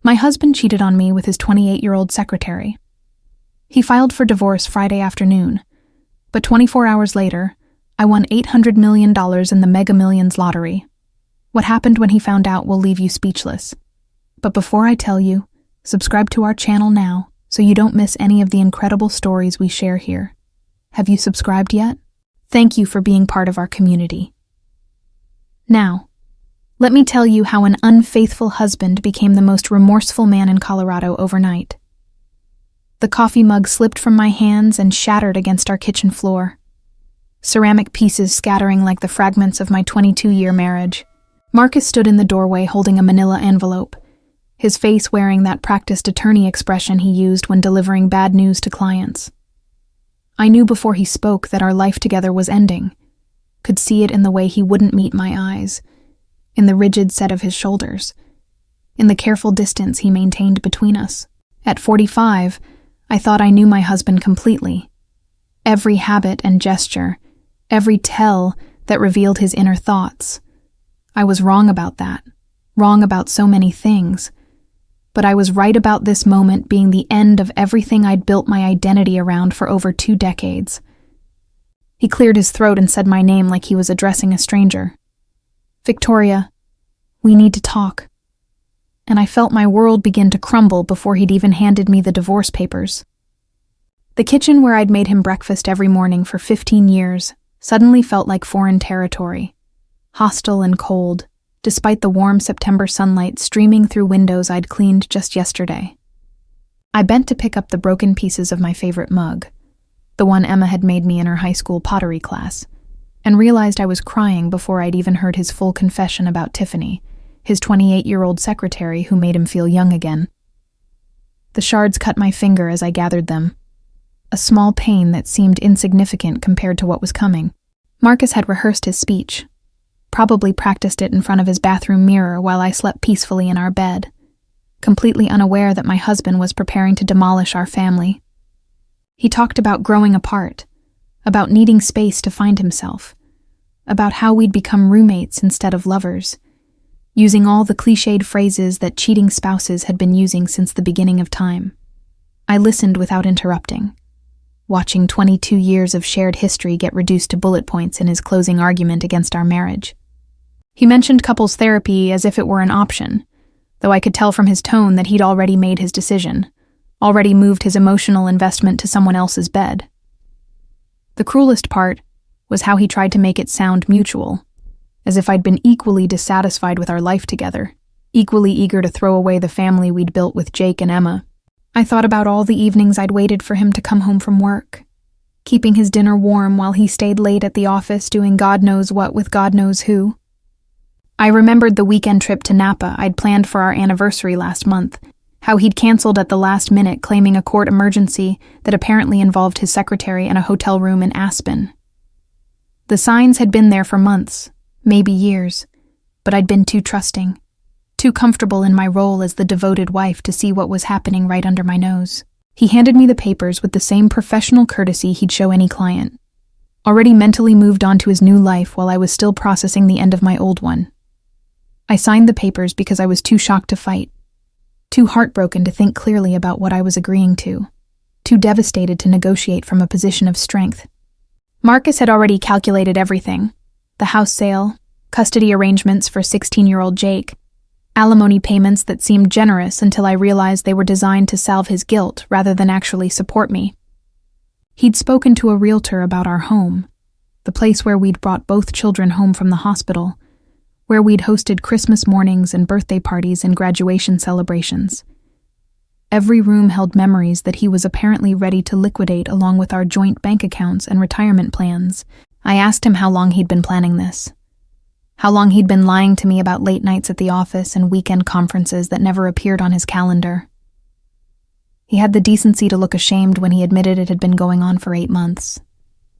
My husband cheated on me with his 28-year-old secretary. He filed for divorce Friday afternoon, but 24 hours later, I won $800 million in the Mega Millions lottery. What happened when he found out will leave you speechless. But before I tell you, subscribe to our channel now so you don't miss any of the incredible stories we share here. Have you subscribed yet? Thank you for being part of our community. Now, let me tell you how an unfaithful husband became the most remorseful man in Colorado overnight. The coffee mug slipped from my hands and shattered against our kitchen floor, ceramic pieces scattering like the fragments of my 22-year marriage. Marcus stood in the doorway holding a manila envelope, his face wearing that practiced attorney expression he used when delivering bad news to clients. I knew before he spoke that our life together was ending, could see it in the way he wouldn't meet my eyes, in the rigid set of his shoulders, in the careful distance he maintained between us. At 45, I thought I knew my husband completely. Every habit and gesture, every tell that revealed his inner thoughts. I was wrong about that, wrong about so many things. But I was right about this moment being the end of everything I'd built my identity around for over 2 decades. He cleared his throat and said my name like he was addressing a stranger. Victoria, we need to talk. And I felt my world begin to crumble before he'd even handed me the divorce papers. The kitchen where I'd made him breakfast every morning for 15 years suddenly felt like foreign territory, hostile and cold, despite the warm September sunlight streaming through windows I'd cleaned just yesterday. I bent to pick up the broken pieces of my favorite mug, the one Emma had made me in her high school pottery class, and realized I was crying before I'd even heard his full confession about Tiffany, his 28-year-old secretary who made him feel young again. The shards cut my finger as I gathered them, a small pain that seemed insignificant compared to what was coming. Marcus had rehearsed his speech, probably practiced it in front of his bathroom mirror while I slept peacefully in our bed, completely unaware that my husband was preparing to demolish our family. He talked about growing apart, about needing space to find himself, about how we'd become roommates instead of lovers, using all the cliched phrases that cheating spouses had been using since the beginning of time. I listened without interrupting, watching 22 years of shared history get reduced to bullet points in his closing argument against our marriage. He mentioned couples therapy as if it were an option, though I could tell from his tone that he'd already made his decision, already moved his emotional investment to someone else's bed. The cruelest part was how he tried to make it sound mutual, as if I'd been equally dissatisfied with our life together, equally eager to throw away the family we'd built with Jake and Emma. I thought about all the evenings I'd waited for him to come home from work, keeping his dinner warm while he stayed late at the office doing God knows what with God knows who. I remembered the weekend trip to Napa I'd planned for our anniversary last month, how he'd canceled at the last minute claiming a court emergency that apparently involved his secretary and a hotel room in Aspen. The signs had been there for months, maybe years, but I'd been too trusting, too comfortable in my role as the devoted wife to see what was happening right under my nose. He handed me the papers with the same professional courtesy he'd show any client, already mentally moved on to his new life while I was still processing the end of my old one. I signed the papers because I was too shocked to fight, too heartbroken to think clearly about what I was agreeing to, too devastated to negotiate from a position of strength. Marcus had already calculated everything: the house sale, custody arrangements for 16-year-old Jake, alimony payments that seemed generous until I realized they were designed to salve his guilt rather than actually support me. He'd spoken to a realtor about our home, the place where we'd brought both children home from the hospital, where we'd hosted Christmas mornings and birthday parties and graduation celebrations. Every room held memories that he was apparently ready to liquidate along with our joint bank accounts and retirement plans. I asked him how long he'd been planning this, how long he'd been lying to me about late nights at the office and weekend conferences that never appeared on his calendar. He had the decency to look ashamed when he admitted it had been going on for 8 months.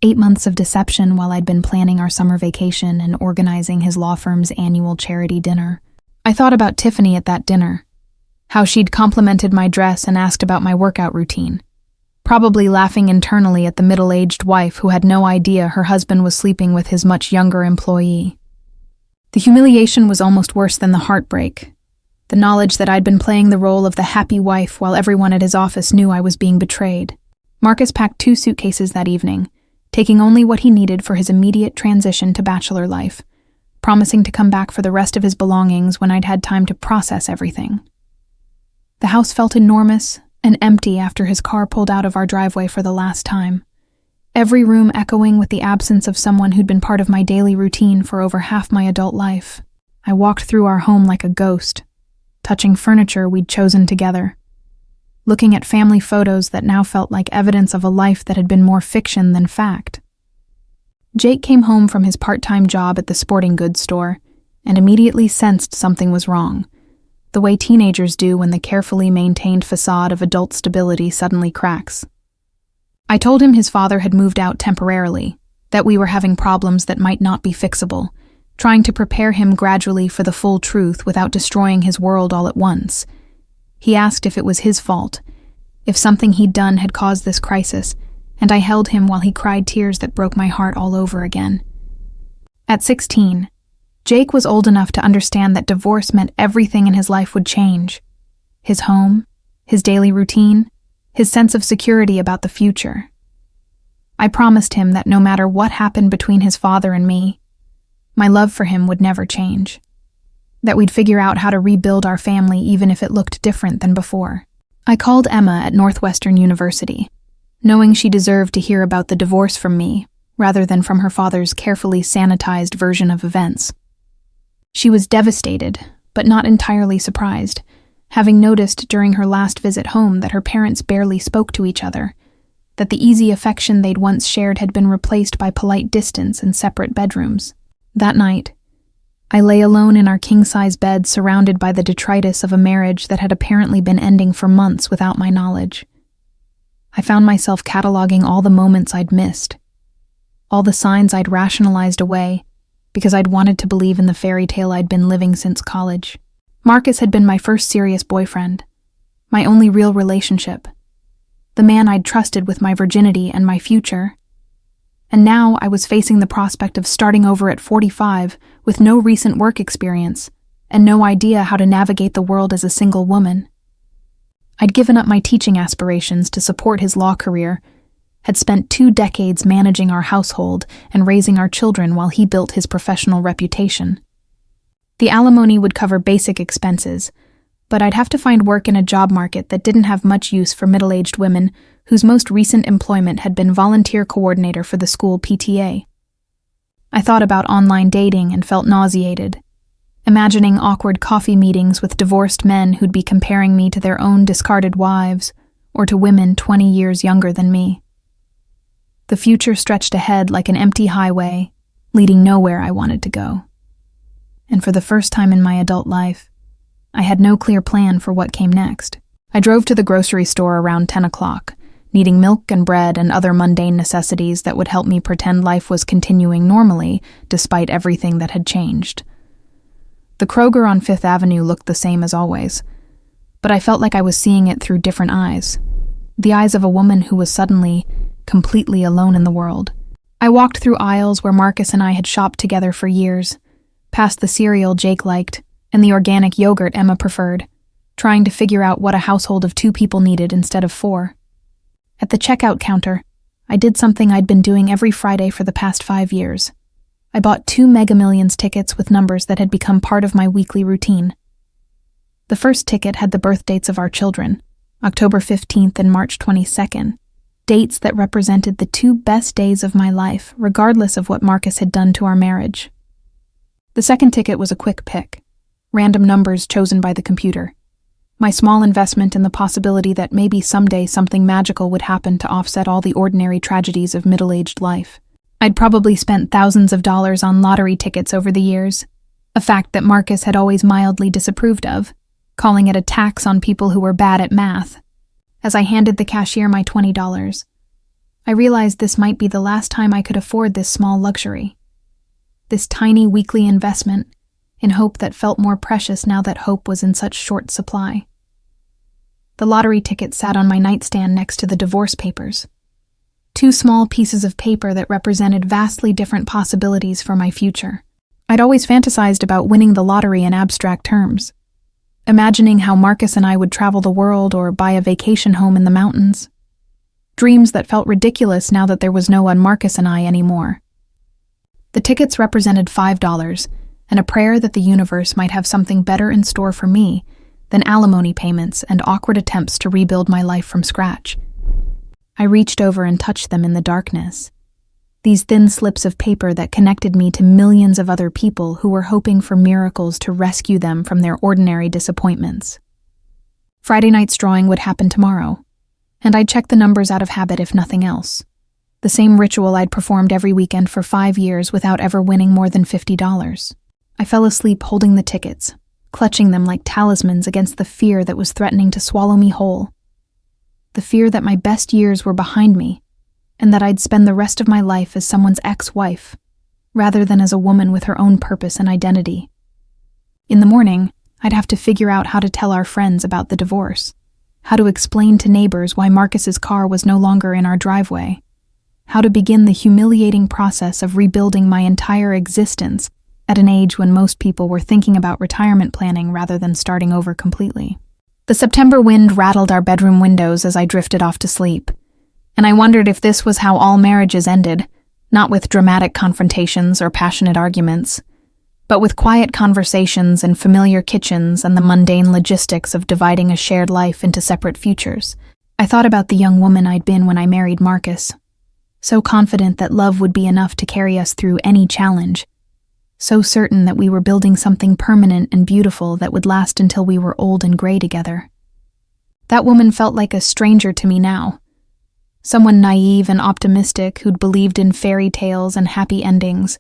8 months of deception while I'd been planning our summer vacation and organizing his law firm's annual charity dinner. I thought about Tiffany at that dinner, how she'd complimented my dress and asked about my workout routine, probably laughing internally at the middle-aged wife who had no idea her husband was sleeping with his much younger employee. The humiliation was almost worse than the heartbreak, the knowledge that I'd been playing the role of the happy wife while everyone at his office knew I was being betrayed. Marcus packed 2 suitcases that evening, taking only what he needed for his immediate transition to bachelor life, promising to come back for the rest of his belongings when I'd had time to process everything. The house felt enormous and empty after his car pulled out of our driveway for the last time, every room echoing with the absence of someone who'd been part of my daily routine for over half my adult life. I walked through our home like a ghost, touching furniture we'd chosen together, looking at family photos that now felt like evidence of a life that had been more fiction than fact. Jake came home from his part-time job at the sporting goods store and immediately sensed something was wrong, the way teenagers do when the carefully maintained facade of adult stability suddenly cracks. I told him his father had moved out temporarily, that we were having problems that might not be fixable, trying to prepare him gradually for the full truth without destroying his world all at once. He asked if it was his fault, if something he'd done had caused this crisis, and I held him while he cried tears that broke my heart all over again. At 16, Jake was old enough to understand that divorce meant everything in his life would change. His home, his daily routine, his sense of security about the future. I promised him that no matter what happened between his father and me, my love for him would never change. That we'd figure out how to rebuild our family even if it looked different than before. I called Emma at Northwestern University, knowing she deserved to hear about the divorce from me, rather than from her father's carefully sanitized version of events. She was devastated, but not entirely surprised, having noticed during her last visit home that her parents barely spoke to each other, that the easy affection they'd once shared had been replaced by polite distance and separate bedrooms. That night, I lay alone in our king-size bed surrounded by the detritus of a marriage that had apparently been ending for months without my knowledge. I found myself cataloging all the moments I'd missed, all the signs I'd rationalized away because I'd wanted to believe in the fairy tale I'd been living since college. Marcus had been my first serious boyfriend, my only real relationship, the man I'd trusted with my virginity and my future. And now I was facing the prospect of starting over at 45 with no recent work experience and no idea how to navigate the world as a single woman. I'd given up my teaching aspirations to support his law career, had spent 2 decades managing our household and raising our children while he built his professional reputation. The alimony would cover basic expenses, but I'd have to find work in a job market that didn't have much use for middle-aged women whose most recent employment had been volunteer coordinator for the school PTA. I thought about online dating and felt nauseated, imagining awkward coffee meetings with divorced men who'd be comparing me to their own discarded wives or to women 20 years younger than me. The future stretched ahead like an empty highway, leading nowhere I wanted to go. And for the first time in my adult life, I had no clear plan for what came next. I drove to the grocery store around 10 o'clock, needing milk and bread and other mundane necessities that would help me pretend life was continuing normally despite everything that had changed. The Kroger on Fifth Avenue looked the same as always, but I felt like I was seeing it through different eyes, the eyes of a woman who was suddenly completely alone in the world. I walked through aisles where Marcus and I had shopped together for years, past the cereal Jake liked and the organic yogurt Emma preferred, trying to figure out what a household of 2 people needed instead of 4. At the checkout counter, I did something I'd been doing every Friday for the past 5 years. I bought 2 Mega Millions tickets with numbers that had become part of my weekly routine. The first ticket had the birth dates of our children, October 15th and March 22nd, dates that represented the 2 best days of my life, regardless of what Marcus had done to our marriage. The second ticket was a quick pick, random numbers chosen by the computer. My small investment in the possibility that maybe someday something magical would happen to offset all the ordinary tragedies of middle-aged life. I'd probably spent thousands of dollars on lottery tickets over the years, a fact that Marcus had always mildly disapproved of, calling it a tax on people who were bad at math. As I handed the cashier my $20, I realized this might be the last time I could afford this small luxury. This tiny weekly investment, in hope that felt more precious now that hope was in such short supply. The lottery ticket sat on my nightstand next to the divorce papers. 2 small pieces of paper that represented vastly different possibilities for my future. I'd always fantasized about winning the lottery in abstract terms. imagining how Marcus and I would travel the world or buy a vacation home in the mountains. Dreams that felt ridiculous now that there was no one Marcus and I anymore. The tickets represented $5 and a prayer that the universe might have something better in store for me than alimony payments and awkward attempts to rebuild my life from scratch. I reached over and touched them in the darkness. These thin slips of paper that connected me to millions of other people who were hoping for miracles to rescue them from their ordinary disappointments. Friday night's drawing would happen tomorrow, and I'd check the numbers out of habit if nothing else. The same ritual I'd performed every weekend for 5 years without ever winning more than $50. I fell asleep holding the tickets, clutching them like talismans against the fear that was threatening to swallow me whole. The fear that my best years were behind me, and that I'd spend the rest of my life as someone's ex-wife, rather than as a woman with her own purpose and identity. In the morning, I'd have to figure out how to tell our friends about the divorce, how to explain to neighbors why Marcus's car was no longer in our driveway, how to begin the humiliating process of rebuilding my entire existence at an age when most people were thinking about retirement planning rather than starting over completely. The September wind rattled our bedroom windows as I drifted off to sleep, and I wondered if this was how all marriages ended, not with dramatic confrontations or passionate arguments, but with quiet conversations in familiar kitchens and the mundane logistics of dividing a shared life into separate futures. I thought about the young woman I'd been when I married Marcus, so confident that love would be enough to carry us through any challenge, so certain that we were building something permanent and beautiful that would last until we were old and gray together. That woman felt like a stranger to me now. Someone naive and optimistic who'd believed in fairy tales and happy endings,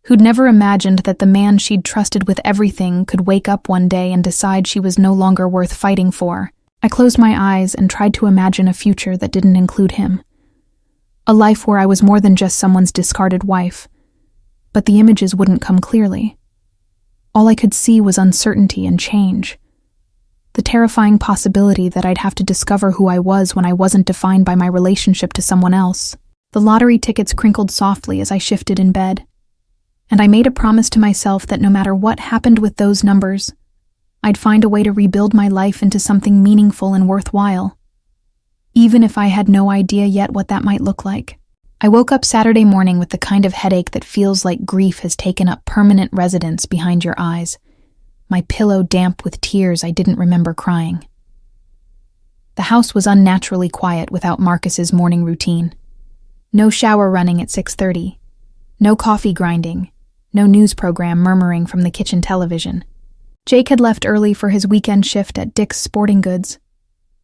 who'd never imagined that the man she'd trusted with everything could wake up one day and decide she was no longer worth fighting for. I closed my eyes and tried to imagine a future that didn't include him. A life where I was more than just someone's discarded wife, but the images wouldn't come clearly. All I could see was uncertainty and change. The terrifying possibility that I'd have to discover who I was when I wasn't defined by my relationship to someone else. The lottery tickets crinkled softly as I shifted in bed, and I made a promise to myself that no matter what happened with those numbers, I'd find a way to rebuild my life into something meaningful and worthwhile, even if I had no idea yet what that might look like. I woke up Saturday morning with the kind of headache that feels like grief has taken up permanent residence behind your eyes, my pillow damp with tears I didn't remember crying. The house was unnaturally quiet without Marcus's morning routine. No shower running at 6:30, no coffee grinding, no news program murmuring from the kitchen television. Jake had left early for his weekend shift at Dick's Sporting Goods,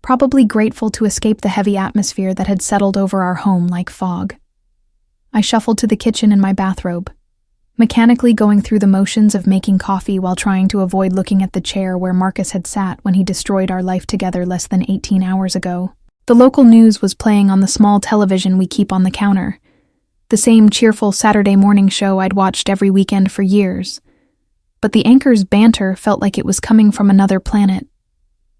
probably grateful to escape the heavy atmosphere that had settled over our home like fog. I shuffled to the kitchen in my bathrobe, mechanically going through the motions of making coffee while trying to avoid looking at the chair where Marcus had sat when he destroyed our life together less than 18 hours ago. The local news was playing on the small television we keep on the counter, the same cheerful Saturday morning show I'd watched every weekend for years. But the anchor's banter felt like it was coming from another planet,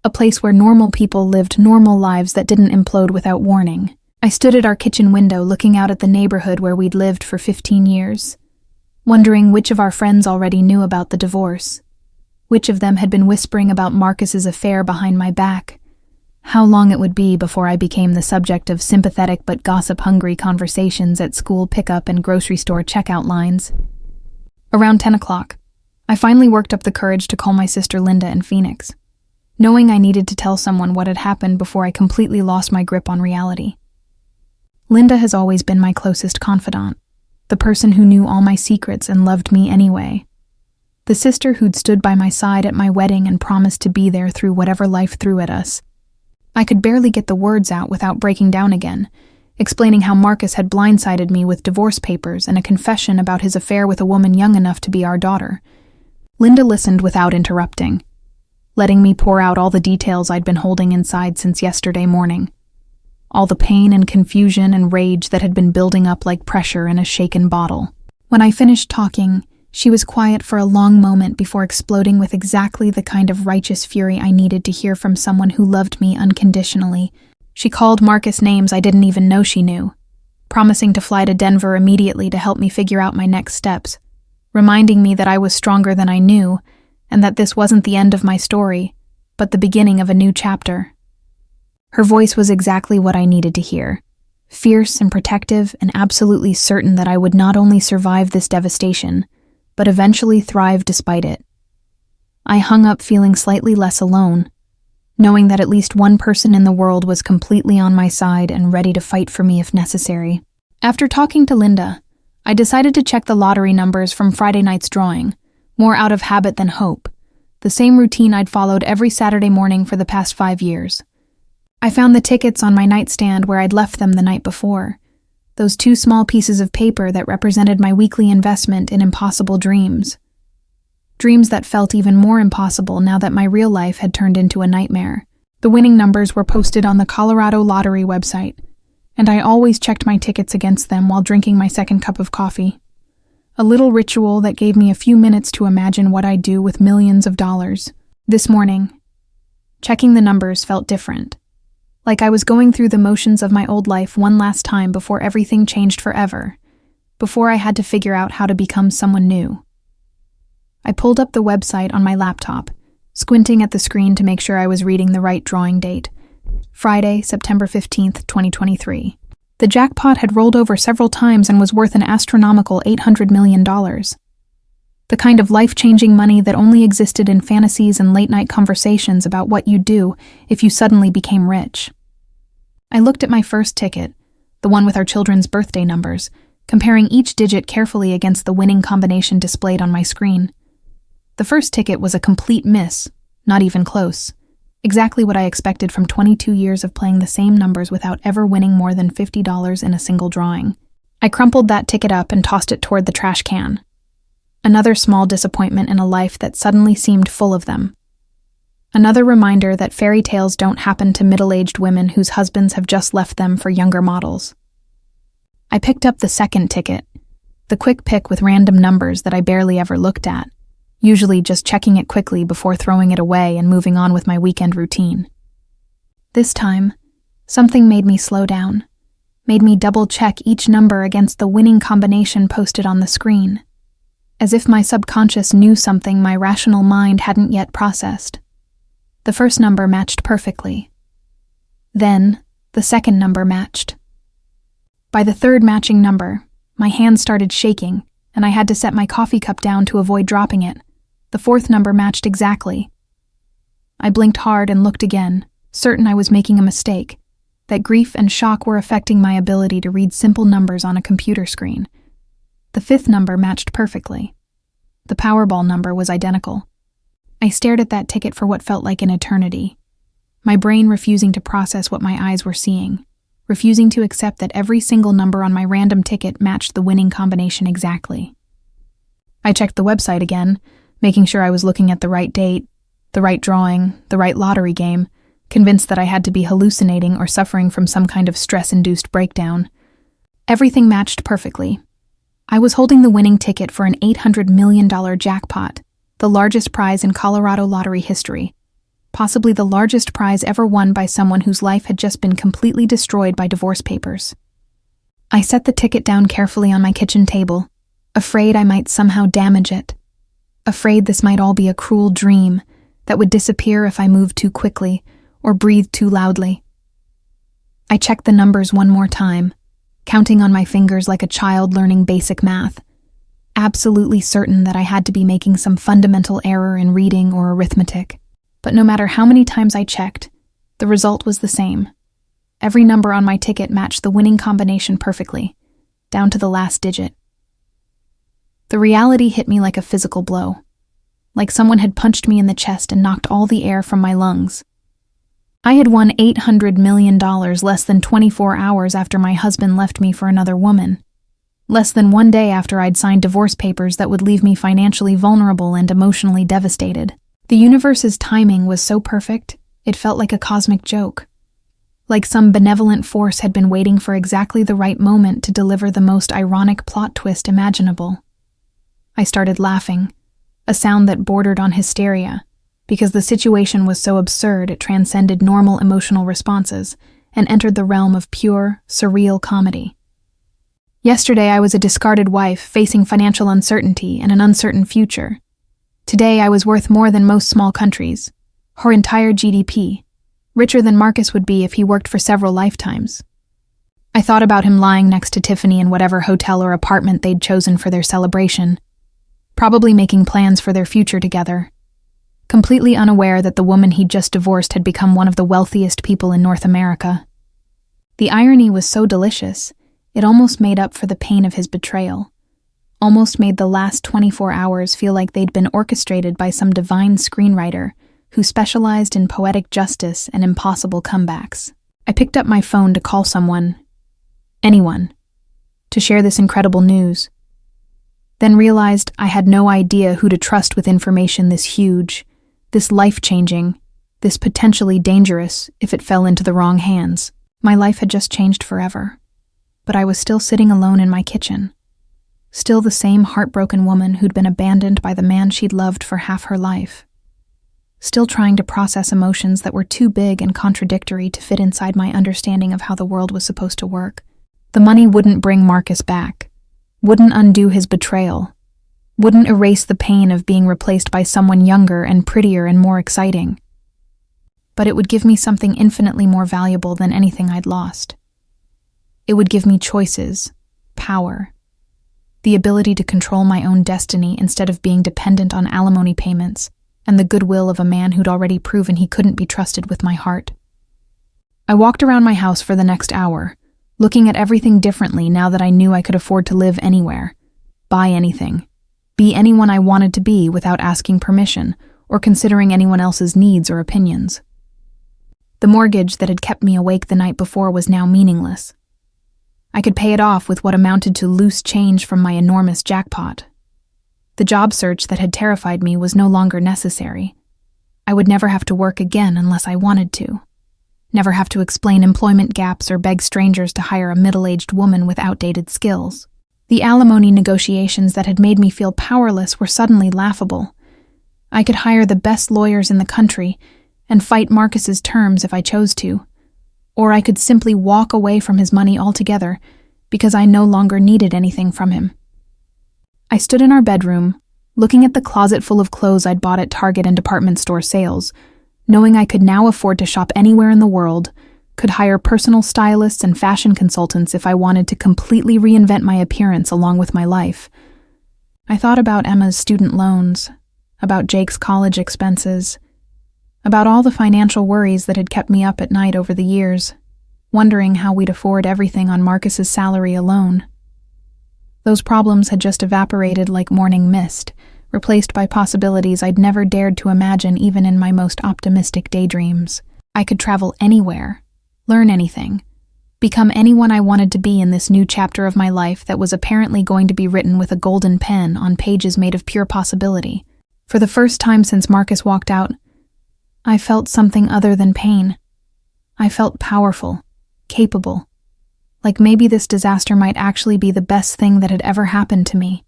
a place where normal people lived normal lives that didn't implode without warning. I stood at our kitchen window looking out at the neighborhood where we'd lived for 15 years, wondering which of our friends already knew about the divorce, which of them had been whispering about Marcus's affair behind my back, how long it would be before I became the subject of sympathetic but gossip-hungry conversations at school pickup and grocery store checkout lines. Around 10 o'clock, I finally worked up the courage to call my sister Linda in Phoenix, knowing I needed to tell someone what had happened before I completely lost my grip on reality. Linda has always been my closest confidant, the person who knew all my secrets and loved me anyway. The sister who'd stood by my side at my wedding and promised to be there through whatever life threw at us. I could barely get the words out without breaking down again, explaining how Marcus had blindsided me with divorce papers and a confession about his affair with a woman young enough to be our daughter. Linda listened without interrupting, letting me pour out all the details I'd been holding inside since yesterday morning. All the pain and confusion and rage that had been building up like pressure in a shaken bottle. When I finished talking, she was quiet for a long moment before exploding with exactly the kind of righteous fury I needed to hear from someone who loved me unconditionally. She called Marcus names I didn't even know she knew, promising to fly to Denver immediately to help me figure out my next steps, reminding me that I was stronger than I knew, and that this wasn't the end of my story, but the beginning of a new chapter. Her voice was exactly what I needed to hear, fierce and protective and absolutely certain that I would not only survive this devastation, but eventually thrive despite it. I hung up feeling slightly less alone, knowing that at least one person in the world was completely on my side and ready to fight for me if necessary. After talking to Linda, I decided to check the lottery numbers from Friday night's drawing, more out of habit than hope, the same routine I'd followed every Saturday morning for the past 5 years. I found the tickets on my nightstand where I'd left them the night before, those 2 small pieces of paper that represented my weekly investment in impossible dreams. Dreams that felt even more impossible now that my real life had turned into a nightmare. The winning numbers were posted on the Colorado Lottery website, and I always checked my tickets against them while drinking my second cup of coffee. A little ritual that gave me a few minutes to imagine what I'd do with millions of dollars. This morning, checking the numbers felt different. Like I was going through the motions of my old life one last time before everything changed forever, before I had to figure out how to become someone new. I pulled up the website on my laptop, squinting at the screen to make sure I was reading the right drawing date. Friday, September 15th, 2023. The jackpot had rolled over several times and was worth an astronomical $800 million. The kind of life-changing money that only existed in fantasies and late-night conversations about what you'd do if you suddenly became rich. I looked at my first ticket, the one with our children's birthday numbers, comparing each digit carefully against the winning combination displayed on my screen. The first ticket was a complete miss, not even close. Exactly what I expected from 22 years of playing the same numbers without ever winning more than $50 in a single drawing. I crumpled that ticket up and tossed it toward the trash can. Another small disappointment in a life that suddenly seemed full of them. Another reminder that fairy tales don't happen to middle-aged women whose husbands have just left them for younger models. I picked up the second ticket, the quick pick with random numbers that I barely ever looked at, usually just checking it quickly before throwing it away and moving on with my weekend routine. This time, something made me slow down, made me double-check each number against the winning combination posted on the screen, as if my subconscious knew something my rational mind hadn't yet processed. The first number matched perfectly. Then, the second number matched. By the third matching number, my hand started shaking, and I had to set my coffee cup down to avoid dropping it. The fourth number matched exactly. I blinked hard and looked again, certain I was making a mistake, that grief and shock were affecting my ability to read simple numbers on a computer screen. The fifth number matched perfectly. The Powerball number was identical. I stared at that ticket for what felt like an eternity, my brain refusing to process what my eyes were seeing, refusing to accept that every single number on my random ticket matched the winning combination exactly. I checked the website again, making sure I was looking at the right date, the right drawing, the right lottery game, convinced that I had to be hallucinating or suffering from some kind of stress-induced breakdown. Everything matched perfectly. I was holding the winning ticket for an $800 million jackpot, the largest prize in Colorado lottery history, possibly the largest prize ever won by someone whose life had just been completely destroyed by divorce papers. I set the ticket down carefully on my kitchen table, afraid I might somehow damage it, afraid this might all be a cruel dream that would disappear if I moved too quickly or breathed too loudly. I checked the numbers one more time, counting on my fingers like a child learning basic math, absolutely certain that I had to be making some fundamental error in reading or arithmetic. But no matter how many times I checked, the result was the same. Every number on my ticket matched the winning combination perfectly, down to the last digit. The reality hit me like a physical blow, like someone had punched me in the chest and knocked all the air from my lungs. I had won $800 million less than 24 hours after my husband left me for another woman. Less than 1 day after I'd signed divorce papers that would leave me financially vulnerable and emotionally devastated. The universe's timing was so perfect, it felt like a cosmic joke. Like some benevolent force had been waiting for exactly the right moment to deliver the most ironic plot twist imaginable. I started laughing, a sound that bordered on hysteria, because the situation was so absurd it transcended normal emotional responses and entered the realm of pure, surreal comedy. Yesterday I was a discarded wife facing financial uncertainty and an uncertain future. Today I was worth more than most small countries, her entire GDP, richer than Marcus would be if he worked for several lifetimes. I thought about him lying next to Tiffany in whatever hotel or apartment they'd chosen for their celebration, probably making plans for their future together, completely unaware that the woman he'd just divorced had become one of the wealthiest people in North America. The irony was so delicious, it almost made up for the pain of his betrayal, almost made the last 24 hours feel like they'd been orchestrated by some divine screenwriter who specialized in poetic justice and impossible comebacks. I picked up my phone to call someone, anyone, to share this incredible news, then realized I had no idea who to trust with information this huge, this life-changing, this potentially dangerous if it fell into the wrong hands. My life had just changed forever, but I was still sitting alone in my kitchen, still the same heartbroken woman who'd been abandoned by the man she'd loved for half her life, still trying to process emotions that were too big and contradictory to fit inside my understanding of how the world was supposed to work. The money wouldn't bring Marcus back, wouldn't undo his betrayal, wouldn't erase the pain of being replaced by someone younger and prettier and more exciting. But it would give me something infinitely more valuable than anything I'd lost. It would give me choices, power, the ability to control my own destiny instead of being dependent on alimony payments and the goodwill of a man who'd already proven he couldn't be trusted with my heart. I walked around my house for the next hour, looking at everything differently now that I knew I could afford to live anywhere, buy anything, be anyone I wanted to be without asking permission or considering anyone else's needs or opinions. The mortgage that had kept me awake the night before was now meaningless. I could pay it off with what amounted to loose change from my enormous jackpot. The job search that had terrified me was no longer necessary. I would never have to work again unless I wanted to. Never have to explain employment gaps or beg strangers to hire a middle-aged woman with outdated skills. The alimony negotiations that had made me feel powerless were suddenly laughable. I could hire the best lawyers in the country and fight Marcus's terms if I chose to, or I could simply walk away from his money altogether because I no longer needed anything from him. I stood in our bedroom, looking at the closet full of clothes I'd bought at Target and department store sales, knowing I could now afford to shop anywhere in the world, could hire personal stylists and fashion consultants if I wanted to completely reinvent my appearance along with my life. I thought about Emma's student loans, about Jake's college expenses, about all the financial worries that had kept me up at night over the years, wondering how we'd afford everything on Marcus's salary alone. Those problems had just evaporated like morning mist, replaced by possibilities I'd never dared to imagine even in my most optimistic daydreams. I could travel anywhere, learn anything, become anyone I wanted to be in this new chapter of my life that was apparently going to be written with a golden pen on pages made of pure possibility. For the first time since Marcus walked out, I felt something other than pain. I felt powerful, capable, like maybe this disaster might actually be the best thing that had ever happened to me.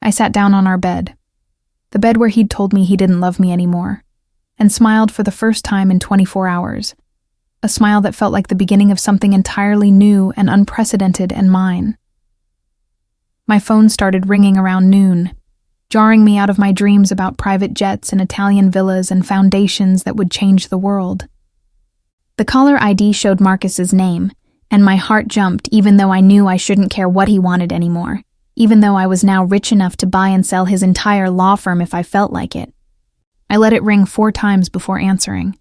I sat down on our bed, the bed where he'd told me he didn't love me anymore, and smiled for the first time in 24 hours, a smile that felt like the beginning of something entirely new and unprecedented and mine. My phone started ringing around noon, jarring me out of my dreams about private jets and Italian villas and foundations that would change the world. The caller ID showed Marcus's name, and my heart jumped even though I knew I shouldn't care what he wanted anymore, even though I was now rich enough to buy and sell his entire law firm if I felt like it. I let it ring 4 times before answering,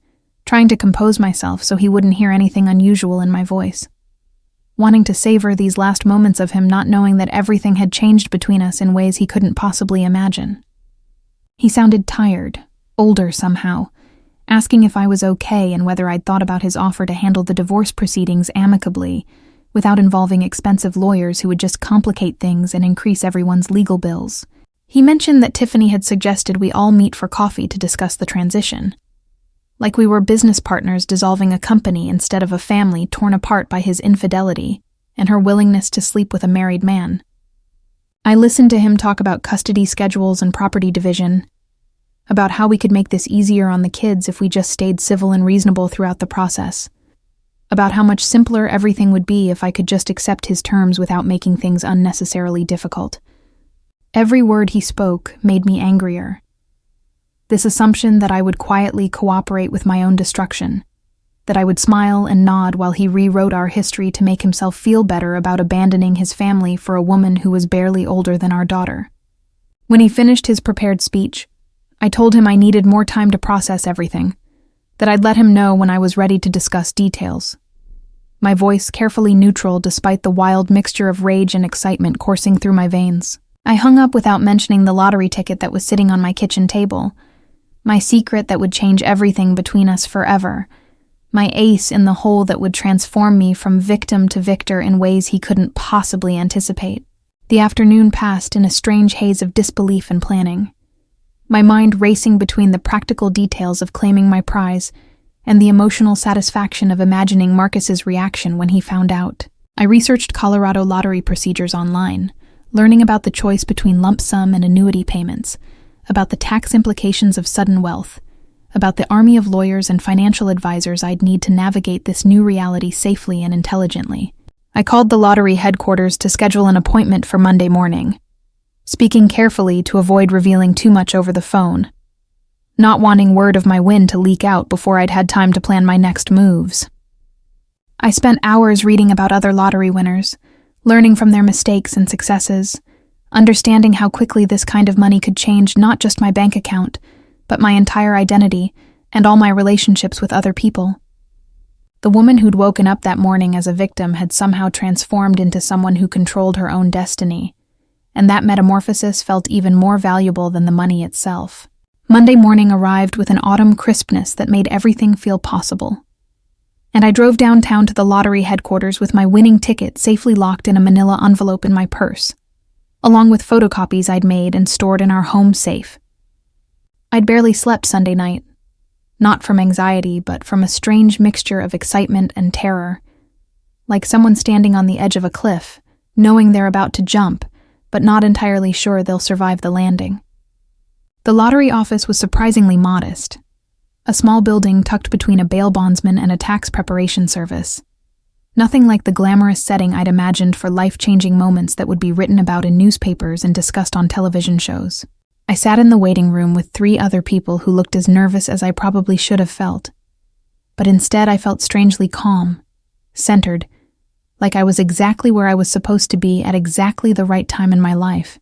trying to compose myself so he wouldn't hear anything unusual in my voice, wanting to savor these last moments of him not knowing that everything had changed between us in ways he couldn't possibly imagine. He sounded tired, older somehow, asking if I was okay and whether I'd thought about his offer to handle the divorce proceedings amicably, without involving expensive lawyers who would just complicate things and increase everyone's legal bills. He mentioned that Tiffany had suggested we all meet for coffee to discuss the transition, like we were business partners dissolving a company instead of a family torn apart by his infidelity and her willingness to sleep with a married man. I listened to him talk about custody schedules and property division, about how we could make this easier on the kids if we just stayed civil and reasonable throughout the process, about how much simpler everything would be if I could just accept his terms without making things unnecessarily difficult. Every word he spoke made me angrier, this assumption that I would quietly cooperate with my own destruction, that I would smile and nod while he rewrote our history to make himself feel better about abandoning his family for a woman who was barely older than our daughter. When he finished his prepared speech, I told him I needed more time to process everything, that I'd let him know when I was ready to discuss details. My voice carefully neutral despite the wild mixture of rage and excitement coursing through my veins. I hung up without mentioning the lottery ticket that was sitting on my kitchen table, my secret that would change everything between us forever, my ace in the hole that would transform me from victim to victor in ways he couldn't possibly anticipate. The afternoon passed in a strange haze of disbelief and planning, my mind racing between the practical details of claiming my prize and the emotional satisfaction of imagining Marcus's reaction when he found out. I researched Colorado lottery procedures online, learning about the choice between lump sum and annuity payments, about the tax implications of sudden wealth, about the army of lawyers and financial advisors I'd need to navigate this new reality safely and intelligently. I called the lottery headquarters to schedule an appointment for Monday morning, speaking carefully to avoid revealing too much over the phone, not wanting word of my win to leak out before I'd had time to plan my next moves. I spent hours reading about other lottery winners, learning from their mistakes and successes, understanding how quickly this kind of money could change not just my bank account, but my entire identity and all my relationships with other people. The woman who'd woken up that morning as a victim had somehow transformed into someone who controlled her own destiny, and that metamorphosis felt even more valuable than the money itself. Monday morning arrived with an autumn crispness that made everything feel possible. And I drove downtown to the lottery headquarters with my winning ticket safely locked in a manila envelope in my purse, along with photocopies I'd made and stored in our home safe. I'd barely slept Sunday night, not from anxiety, but from a strange mixture of excitement and terror, like someone standing on the edge of a cliff, knowing they're about to jump, but not entirely sure they'll survive the landing. The lottery office was surprisingly modest, a small building tucked between a bail bondsman and a tax preparation service. Nothing like the glamorous setting I'd imagined for life-changing moments that would be written about in newspapers and discussed on television shows. I sat in the waiting room with 3 other people who looked as nervous as I probably should have felt. But instead I felt strangely calm, centered, like I was exactly where I was supposed to be at exactly the right time in my life.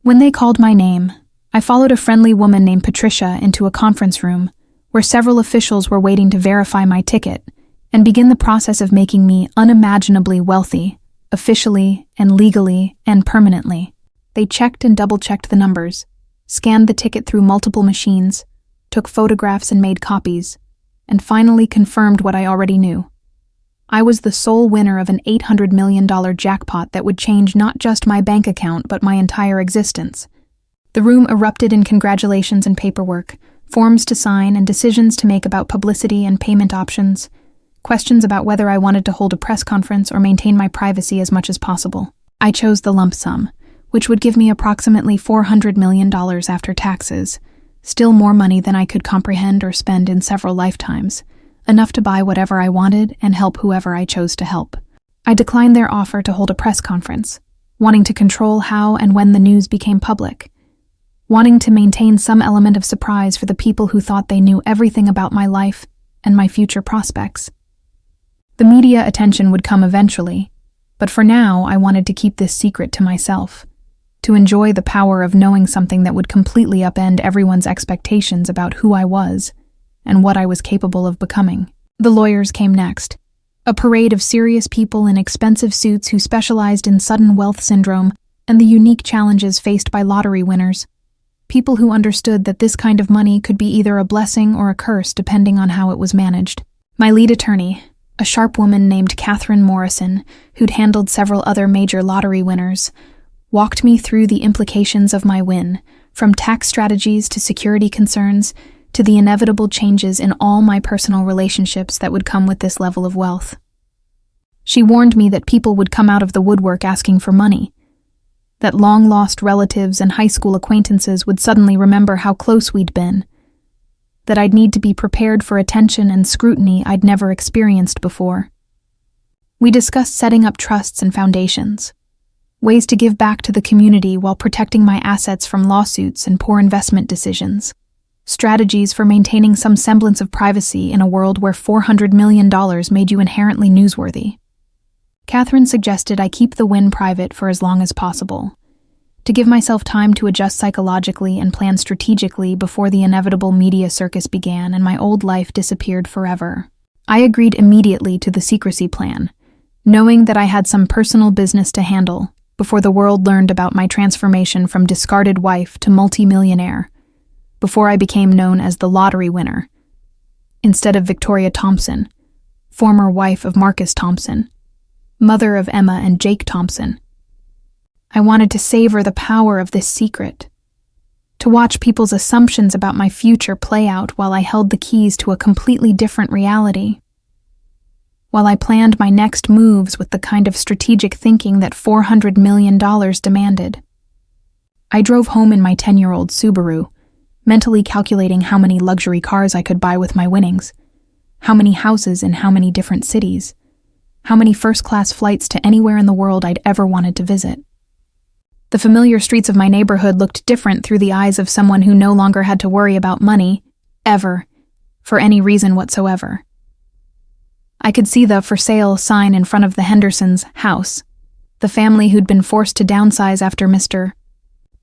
When they called my name, I followed a friendly woman named Patricia into a conference room where several officials were waiting to verify my ticket and begin the process of making me unimaginably wealthy, officially and legally and permanently. They checked and double-checked the numbers, scanned the ticket through multiple machines, took photographs and made copies, and finally confirmed what I already knew. I was the sole winner of an $800 million jackpot that would change not just my bank account but my entire existence. The room erupted in congratulations and paperwork, forms to sign and decisions to make about publicity and payment options, questions about whether I wanted to hold a press conference or maintain my privacy as much as possible. I chose the lump sum, which would give me approximately $400 million after taxes, still more money than I could comprehend or spend in several lifetimes, enough to buy whatever I wanted and help whoever I chose to help. I declined their offer to hold a press conference, wanting to control how and when the news became public, wanting to maintain some element of surprise for the people who thought they knew everything about my life and my future prospects. The media attention would come eventually, but for now I wanted to keep this secret to myself, to enjoy the power of knowing something that would completely upend everyone's expectations about who I was and what I was capable of becoming. The lawyers came next, a parade of serious people in expensive suits who specialized in sudden wealth syndrome and the unique challenges faced by lottery winners. People who understood that this kind of money could be either a blessing or a curse depending on how it was managed. My lead attorney, a sharp woman named Catherine Morrison, who'd handled several other major lottery winners, walked me through the implications of my win, from tax strategies to security concerns to the inevitable changes in all my personal relationships that would come with this level of wealth. She warned me that people would come out of the woodwork asking for money, that long-lost relatives and high school acquaintances would suddenly remember how close we'd been, that I'd need to be prepared for attention and scrutiny I'd never experienced before. We discussed setting up trusts and foundations, ways to give back to the community while protecting my assets from lawsuits and poor investment decisions. Strategies for maintaining some semblance of privacy in a world where $400 million made you inherently newsworthy. Catherine suggested I keep the win private for as long as possible, to give myself time to adjust psychologically and plan strategically before the inevitable media circus began and my old life disappeared forever. I agreed immediately to the secrecy plan, knowing that I had some personal business to handle before the world learned about my transformation from discarded wife to multimillionaire, before I became known as the lottery winner, instead of Victoria Thompson, former wife of Marcus Thompson, mother of Emma and Jake Thompson. I wanted to savor the power of this secret, to watch people's assumptions about my future play out while I held the keys to a completely different reality, while I planned my next moves with the kind of strategic thinking that $400 million demanded. I drove home in my 10-year-old Subaru, mentally calculating how many luxury cars I could buy with my winnings, how many houses in how many different cities, how many first-class flights to anywhere in the world I'd ever wanted to visit. The familiar streets of my neighborhood looked different through the eyes of someone who no longer had to worry about money, ever, for any reason whatsoever. I could see the for sale sign in front of the Hendersons' house, the family who'd been forced to downsize after Mr.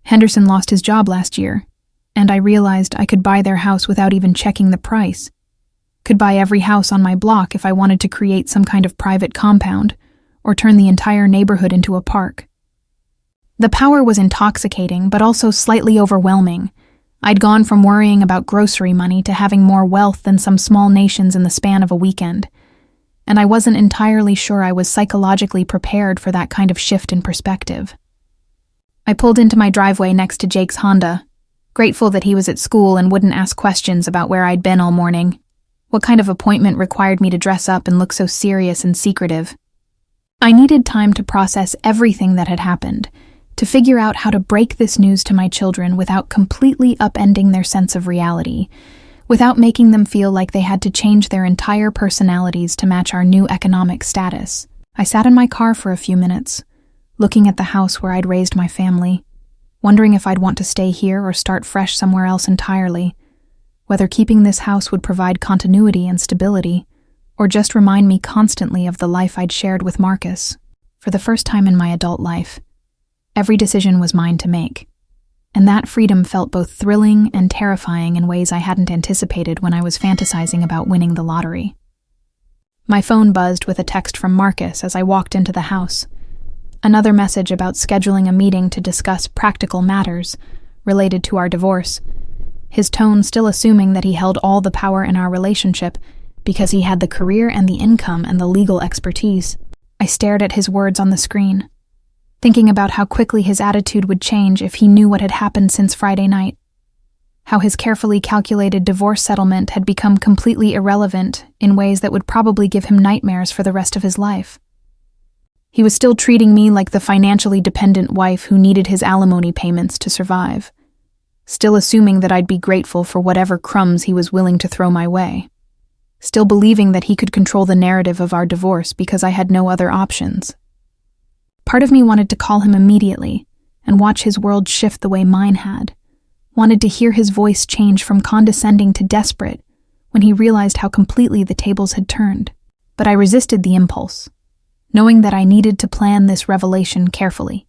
Henderson lost his job last year, and I realized I could buy their house without even checking the price. Could buy every house on my block if I wanted to create some kind of private compound, or turn the entire neighborhood into a park. The power was intoxicating, but also slightly overwhelming. I'd gone from worrying about grocery money to having more wealth than some small nations in the span of a weekend, and I wasn't entirely sure I was psychologically prepared for that kind of shift in perspective. I pulled into my driveway next to Jake's Honda, grateful that he was at school and wouldn't ask questions about where I'd been all morning. What kind of appointment required me to dress up and look so serious and secretive? I needed time to process everything that had happened, to figure out how to break this news to my children without completely upending their sense of reality, without making them feel like they had to change their entire personalities to match our new economic status. I sat in my car for a few minutes, looking at the house where I'd raised my family, wondering if I'd want to stay here or start fresh somewhere else entirely, whether keeping this house would provide continuity and stability, or just remind me constantly of the life I'd shared with Marcus. For the first time in my adult life, every decision was mine to make, and that freedom felt both thrilling and terrifying in ways I hadn't anticipated when I was fantasizing about winning the lottery. My phone buzzed with a text from Marcus as I walked into the house. Another message about scheduling a meeting to discuss practical matters related to our divorce, his tone still assuming that he held all the power in our relationship because he had the career and the income and the legal expertise. I stared at his words on the screen, thinking about how quickly his attitude would change if he knew what had happened since Friday night, how his carefully calculated divorce settlement had become completely irrelevant in ways that would probably give him nightmares for the rest of his life. He was still treating me like the financially dependent wife who needed his alimony payments to survive, still assuming that I'd be grateful for whatever crumbs he was willing to throw my way, still believing that he could control the narrative of our divorce because I had no other options. Part of me wanted to call him immediately and watch his world shift the way mine had, wanted to hear his voice change from condescending to desperate when he realized how completely the tables had turned. But I resisted the impulse, knowing that I needed to plan this revelation carefully,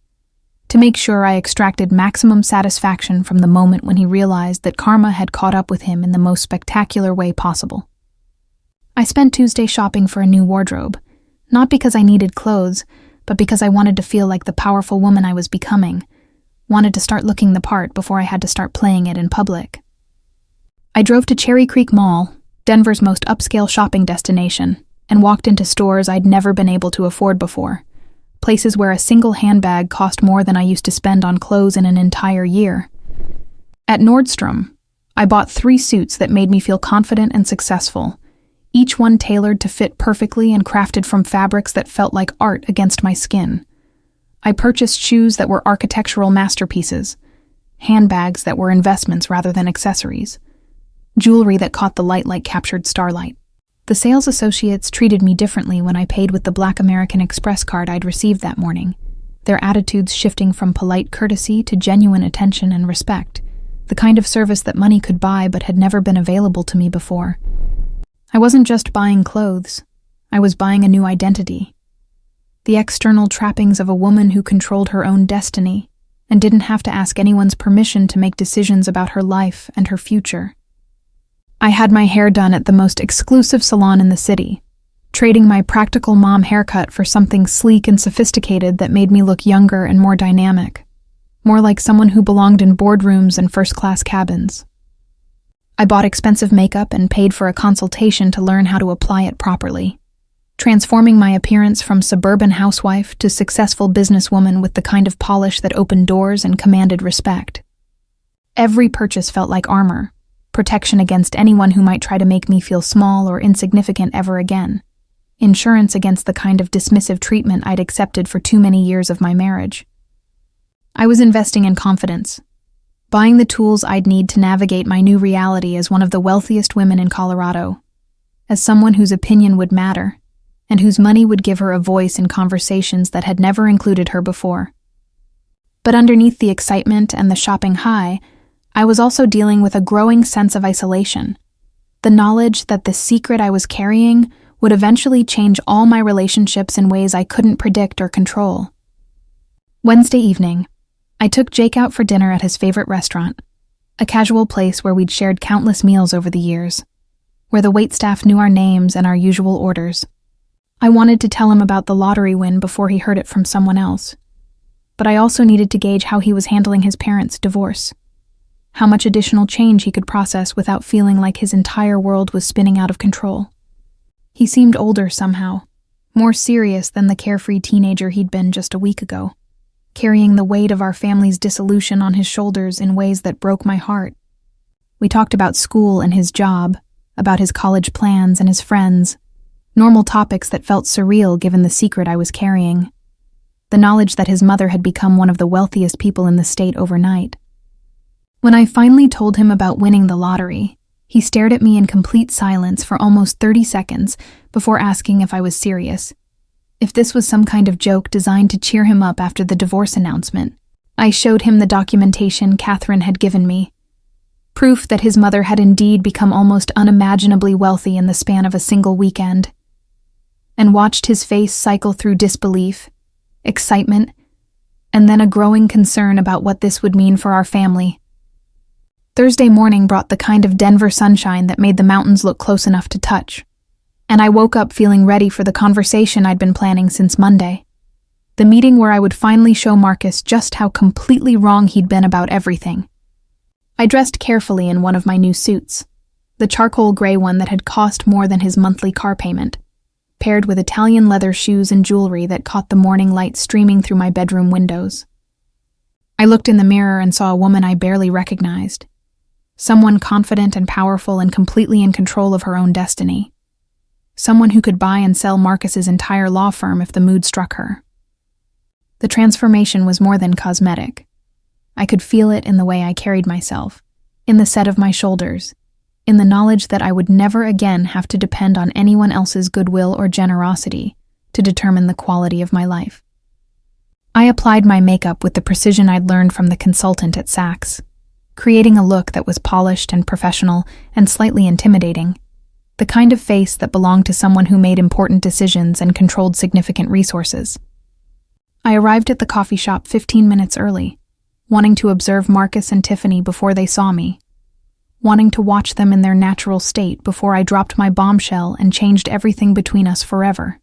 to make sure I extracted maximum satisfaction from the moment when he realized that karma had caught up with him in the most spectacular way possible. I spent Tuesday shopping for a new wardrobe, not because I needed clothes, but because I wanted to feel like the powerful woman I was becoming, wanted to start looking the part before I had to start playing it in public. I drove to Cherry Creek Mall, Denver's most upscale shopping destination, and walked into stores I'd never been able to afford before, places where a single handbag cost more than I used to spend on clothes in an entire year. At Nordstrom, I bought 3 suits that made me feel confident and successful, each one tailored to fit perfectly and crafted from fabrics that felt like art against my skin. I purchased shoes that were architectural masterpieces, handbags that were investments rather than accessories, jewelry that caught the light like captured starlight. The sales associates treated me differently when I paid with the Black American Express card I'd received that morning, their attitudes shifting from polite courtesy to genuine attention and respect, the kind of service that money could buy but had never been available to me before. I wasn't just buying clothes. I was buying a new identity. The external trappings of a woman who controlled her own destiny and didn't have to ask anyone's permission to make decisions about her life and her future. I had my hair done at the most exclusive salon in the city, trading my practical mom haircut for something sleek and sophisticated that made me look younger and more dynamic, more like someone who belonged in boardrooms and first-class cabins. I bought expensive makeup and paid for a consultation to learn how to apply it properly, transforming my appearance from suburban housewife to successful businesswoman with the kind of polish that opened doors and commanded respect. Every purchase felt like armor, protection against anyone who might try to make me feel small or insignificant ever again, insurance against the kind of dismissive treatment I'd accepted for too many years of my marriage. I was investing in confidence, buying the tools I'd need to navigate my new reality as one of the wealthiest women in Colorado, as someone whose opinion would matter, and whose money would give her a voice in conversations that had never included her before. But underneath the excitement and the shopping high, I was also dealing with a growing sense of isolation, the knowledge that the secret I was carrying would eventually change all my relationships in ways I couldn't predict or control. Wednesday evening, I took Jake out for dinner at his favorite restaurant, a casual place where we'd shared countless meals over the years, where the waitstaff knew our names and our usual orders. I wanted to tell him about the lottery win before he heard it from someone else, but I also needed to gauge how he was handling his parents' divorce, how much additional change he could process without feeling like his entire world was spinning out of control. He seemed older somehow, more serious than the carefree teenager he'd been just a week ago, carrying the weight of our family's dissolution on his shoulders in ways that broke my heart. We talked about school and his job, about his college plans and his friends, normal topics that felt surreal given the secret I was carrying, the knowledge that his mother had become one of the wealthiest people in the state overnight. When I finally told him about winning the lottery, he stared at me in complete silence for almost 30 seconds before asking if I was serious, if this was some kind of joke designed to cheer him up after the divorce announcement. I showed him the documentation Catherine had given me, proof that his mother had indeed become almost unimaginably wealthy in the span of a single weekend, and watched his face cycle through disbelief, excitement, and then a growing concern about what this would mean for our family. Thursday morning brought the kind of Denver sunshine that made the mountains look close enough to touch, and I woke up feeling ready for the conversation I'd been planning since Monday, the meeting where I would finally show Marcus just how completely wrong he'd been about everything. I dressed carefully in one of my new suits, the charcoal gray one that had cost more than his monthly car payment, paired with Italian leather shoes and jewelry that caught the morning light streaming through my bedroom windows. I looked in the mirror and saw a woman I barely recognized, someone confident and powerful and completely in control of her own destiny, someone who could buy and sell Marcus's entire law firm if the mood struck her. The transformation was more than cosmetic. I could feel it in the way I carried myself, in the set of my shoulders, in the knowledge that I would never again have to depend on anyone else's goodwill or generosity to determine the quality of my life. I applied my makeup with the precision I'd learned from the consultant at Saks, creating a look that was polished and professional and slightly intimidating, the kind of face that belonged to someone who made important decisions and controlled significant resources. I arrived at the coffee shop 15 minutes early, wanting to observe Marcus and Tiffany before they saw me, wanting to watch them in their natural state before I dropped my bombshell and changed everything between us forever.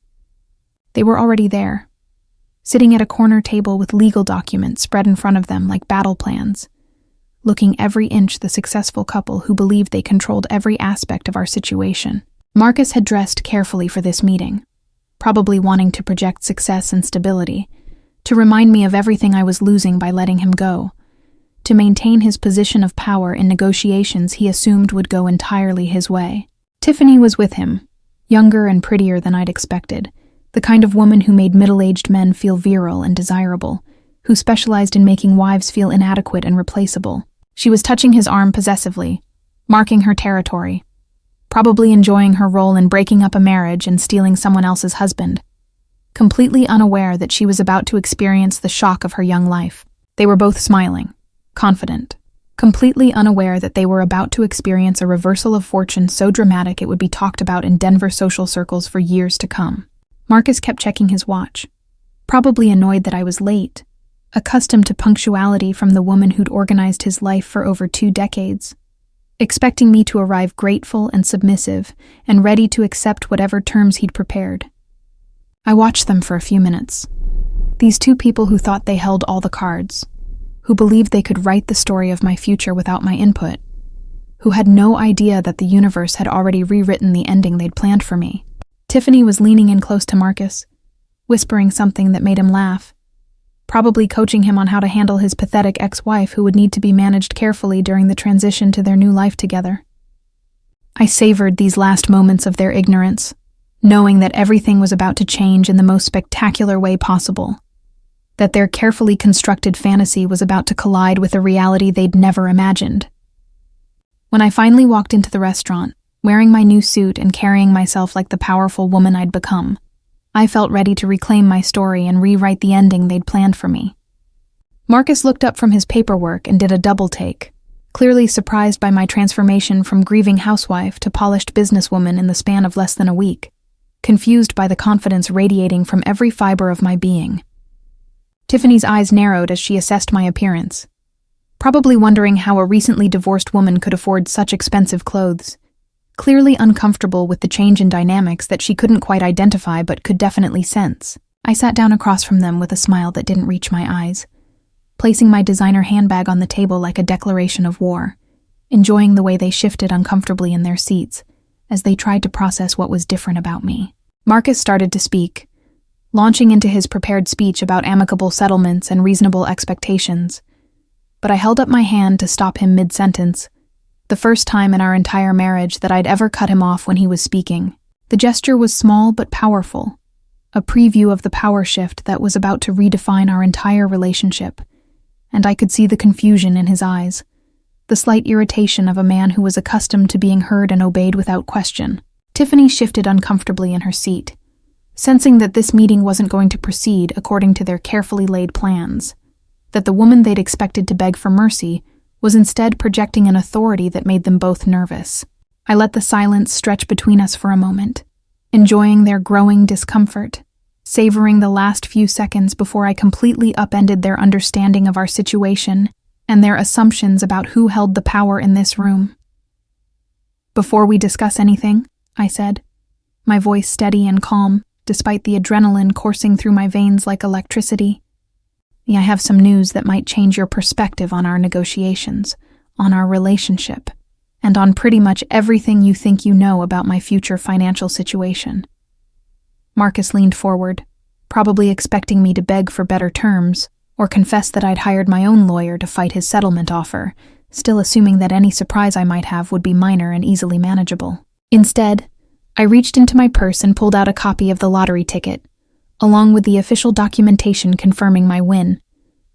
They were already there, sitting at a corner table with legal documents spread in front of them like battle plans, looking every inch the successful couple who believed they controlled every aspect of our situation. Marcus had dressed carefully for this meeting, probably wanting to project success and stability, to remind me of everything I was losing by letting him go, to maintain his position of power in negotiations he assumed would go entirely his way. Tiffany was with him, younger and prettier than I'd expected, the kind of woman who made middle-aged men feel virile and desirable, who specialized in making wives feel inadequate and replaceable. She was touching his arm possessively, marking her territory, probably enjoying her role in breaking up a marriage and stealing someone else's husband, completely unaware that she was about to experience the shock of her young life. They were both smiling, confident, completely unaware that they were about to experience a reversal of fortune so dramatic it would be talked about in Denver social circles for years to come. Marcus kept checking his watch, probably annoyed that I was late, accustomed to punctuality from the woman who'd organized his life for over 2 decades, expecting me to arrive grateful and submissive and ready to accept whatever terms he'd prepared. I watched them for a few minutes. These 2 people who thought they held all the cards, who believed they could write the story of my future without my input, who had no idea that the universe had already rewritten the ending they'd planned for me. Tiffany was leaning in close to Marcus, whispering something that made him laugh, probably coaching him on how to handle his pathetic ex-wife who would need to be managed carefully during the transition to their new life together. I savored these last moments of their ignorance, knowing that everything was about to change in the most spectacular way possible, that their carefully constructed fantasy was about to collide with a reality they'd never imagined. When I finally walked into the restaurant, wearing my new suit and carrying myself like the powerful woman I'd become, I felt ready to reclaim my story and rewrite the ending they'd planned for me. Marcus looked up from his paperwork and did a double take, clearly surprised by my transformation from grieving housewife to polished businesswoman in the span of less than a week, confused by the confidence radiating from every fiber of my being. Tiffany's eyes narrowed as she assessed my appearance, probably wondering how a recently divorced woman could afford such expensive clothes, clearly uncomfortable with the change in dynamics that she couldn't quite identify but could definitely sense. I sat down across from them with a smile that didn't reach my eyes, placing my designer handbag on the table like a declaration of war, enjoying the way they shifted uncomfortably in their seats as they tried to process what was different about me. Marcus started to speak, launching into his prepared speech about amicable settlements and reasonable expectations, but I held up my hand to stop him mid-sentence, the first time in our entire marriage that I'd ever cut him off when he was speaking. The gesture was small but powerful, a preview of the power shift that was about to redefine our entire relationship, and I could see the confusion in his eyes, the slight irritation of a man who was accustomed to being heard and obeyed without question. Tiffany shifted uncomfortably in her seat, sensing that this meeting wasn't going to proceed according to their carefully laid plans, that the woman they'd expected to beg for mercy was instead projecting an authority that made them both nervous. I let the silence stretch between us for a moment, enjoying their growing discomfort, savoring the last few seconds before I completely upended their understanding of our situation and their assumptions about who held the power in this room. "Before we discuss anything," I said, my voice steady and calm, despite the adrenaline coursing through my veins like electricity, "I have some news that might change your perspective on our negotiations, on our relationship, and on pretty much everything you think you know about my future financial situation." Marcus leaned forward, probably expecting me to beg for better terms, or confess that I'd hired my own lawyer to fight his settlement offer, still assuming that any surprise I might have would be minor and easily manageable. Instead, I reached into my purse and pulled out a copy of the lottery ticket, along with the official documentation confirming my win,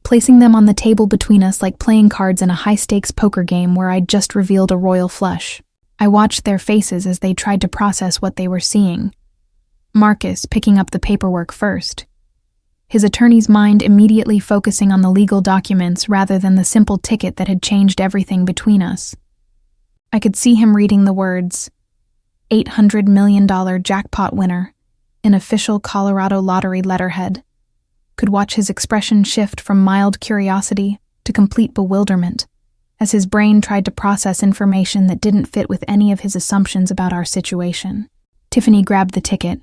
placing them on the table between us like playing cards in a high-stakes poker game where I'd just revealed a royal flush. I watched their faces as they tried to process what they were seeing. Marcus picking up the paperwork first, his attorney's mind immediately focusing on the legal documents rather than the simple ticket that had changed everything between us. I could see him reading the words, $800 million jackpot winner, in official Colorado lottery letterhead, could watch his expression shift from mild curiosity to complete bewilderment as his brain tried to process information that didn't fit with any of his assumptions about our situation. Tiffany grabbed the ticket,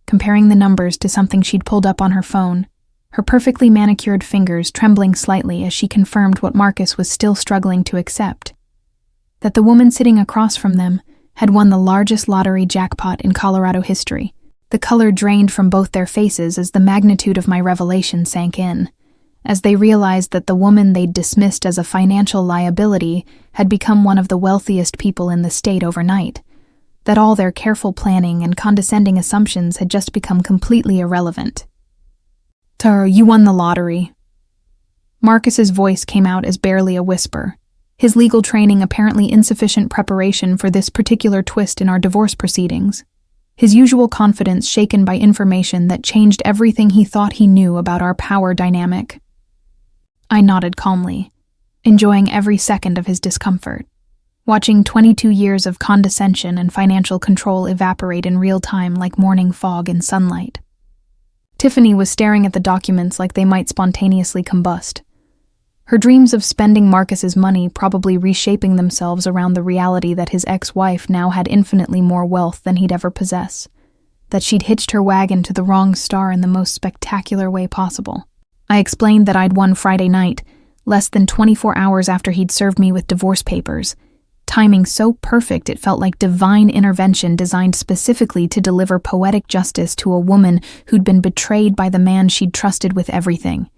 comparing the numbers to something she'd pulled up on her phone, her perfectly manicured fingers trembling slightly as she confirmed what Marcus was still struggling to accept, that the woman sitting across from them had won the largest lottery jackpot in Colorado history. The color drained from both their faces as the magnitude of my revelation sank in, as they realized that the woman they'd dismissed as a financial liability had become one of the wealthiest people in the state overnight, that all their careful planning and condescending assumptions had just become completely irrelevant. "Tara, you won the lottery." Marcus's voice came out as barely a whisper, his legal training apparently insufficient preparation for this particular twist in our divorce proceedings, his usual confidence shaken by information that changed everything he thought he knew about our power dynamic. I nodded calmly, enjoying every second of his discomfort, watching 22 years of condescension and financial control evaporate in real time like morning fog in sunlight. Tiffany was staring at the documents like they might spontaneously combust. Her dreams of spending Marcus's money probably reshaping themselves around the reality that his ex-wife now had infinitely more wealth than he'd ever possess, that she'd hitched her wagon to the wrong star in the most spectacular way possible. I explained that I'd won Friday night, less than 24 hours after he'd served me with divorce papers, timing so perfect it felt like divine intervention designed specifically to deliver poetic justice to a woman who'd been betrayed by the man she'd trusted with everything.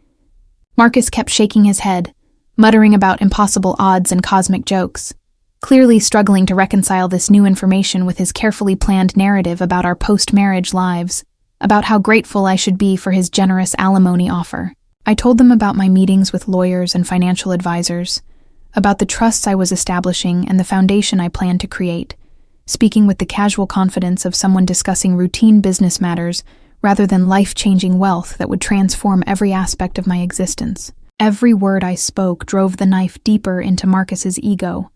Marcus kept shaking his head, muttering about impossible odds and cosmic jokes, clearly struggling to reconcile this new information with his carefully planned narrative about our post-marriage lives, about how grateful I should be for his generous alimony offer. I told them about my meetings with lawyers and financial advisors, about the trusts I was establishing and the foundation I planned to create, speaking with the casual confidence of someone discussing routine business matters rather than life-changing wealth that would transform every aspect of my existence. Every word I spoke drove the knife deeper into Marcus's ego,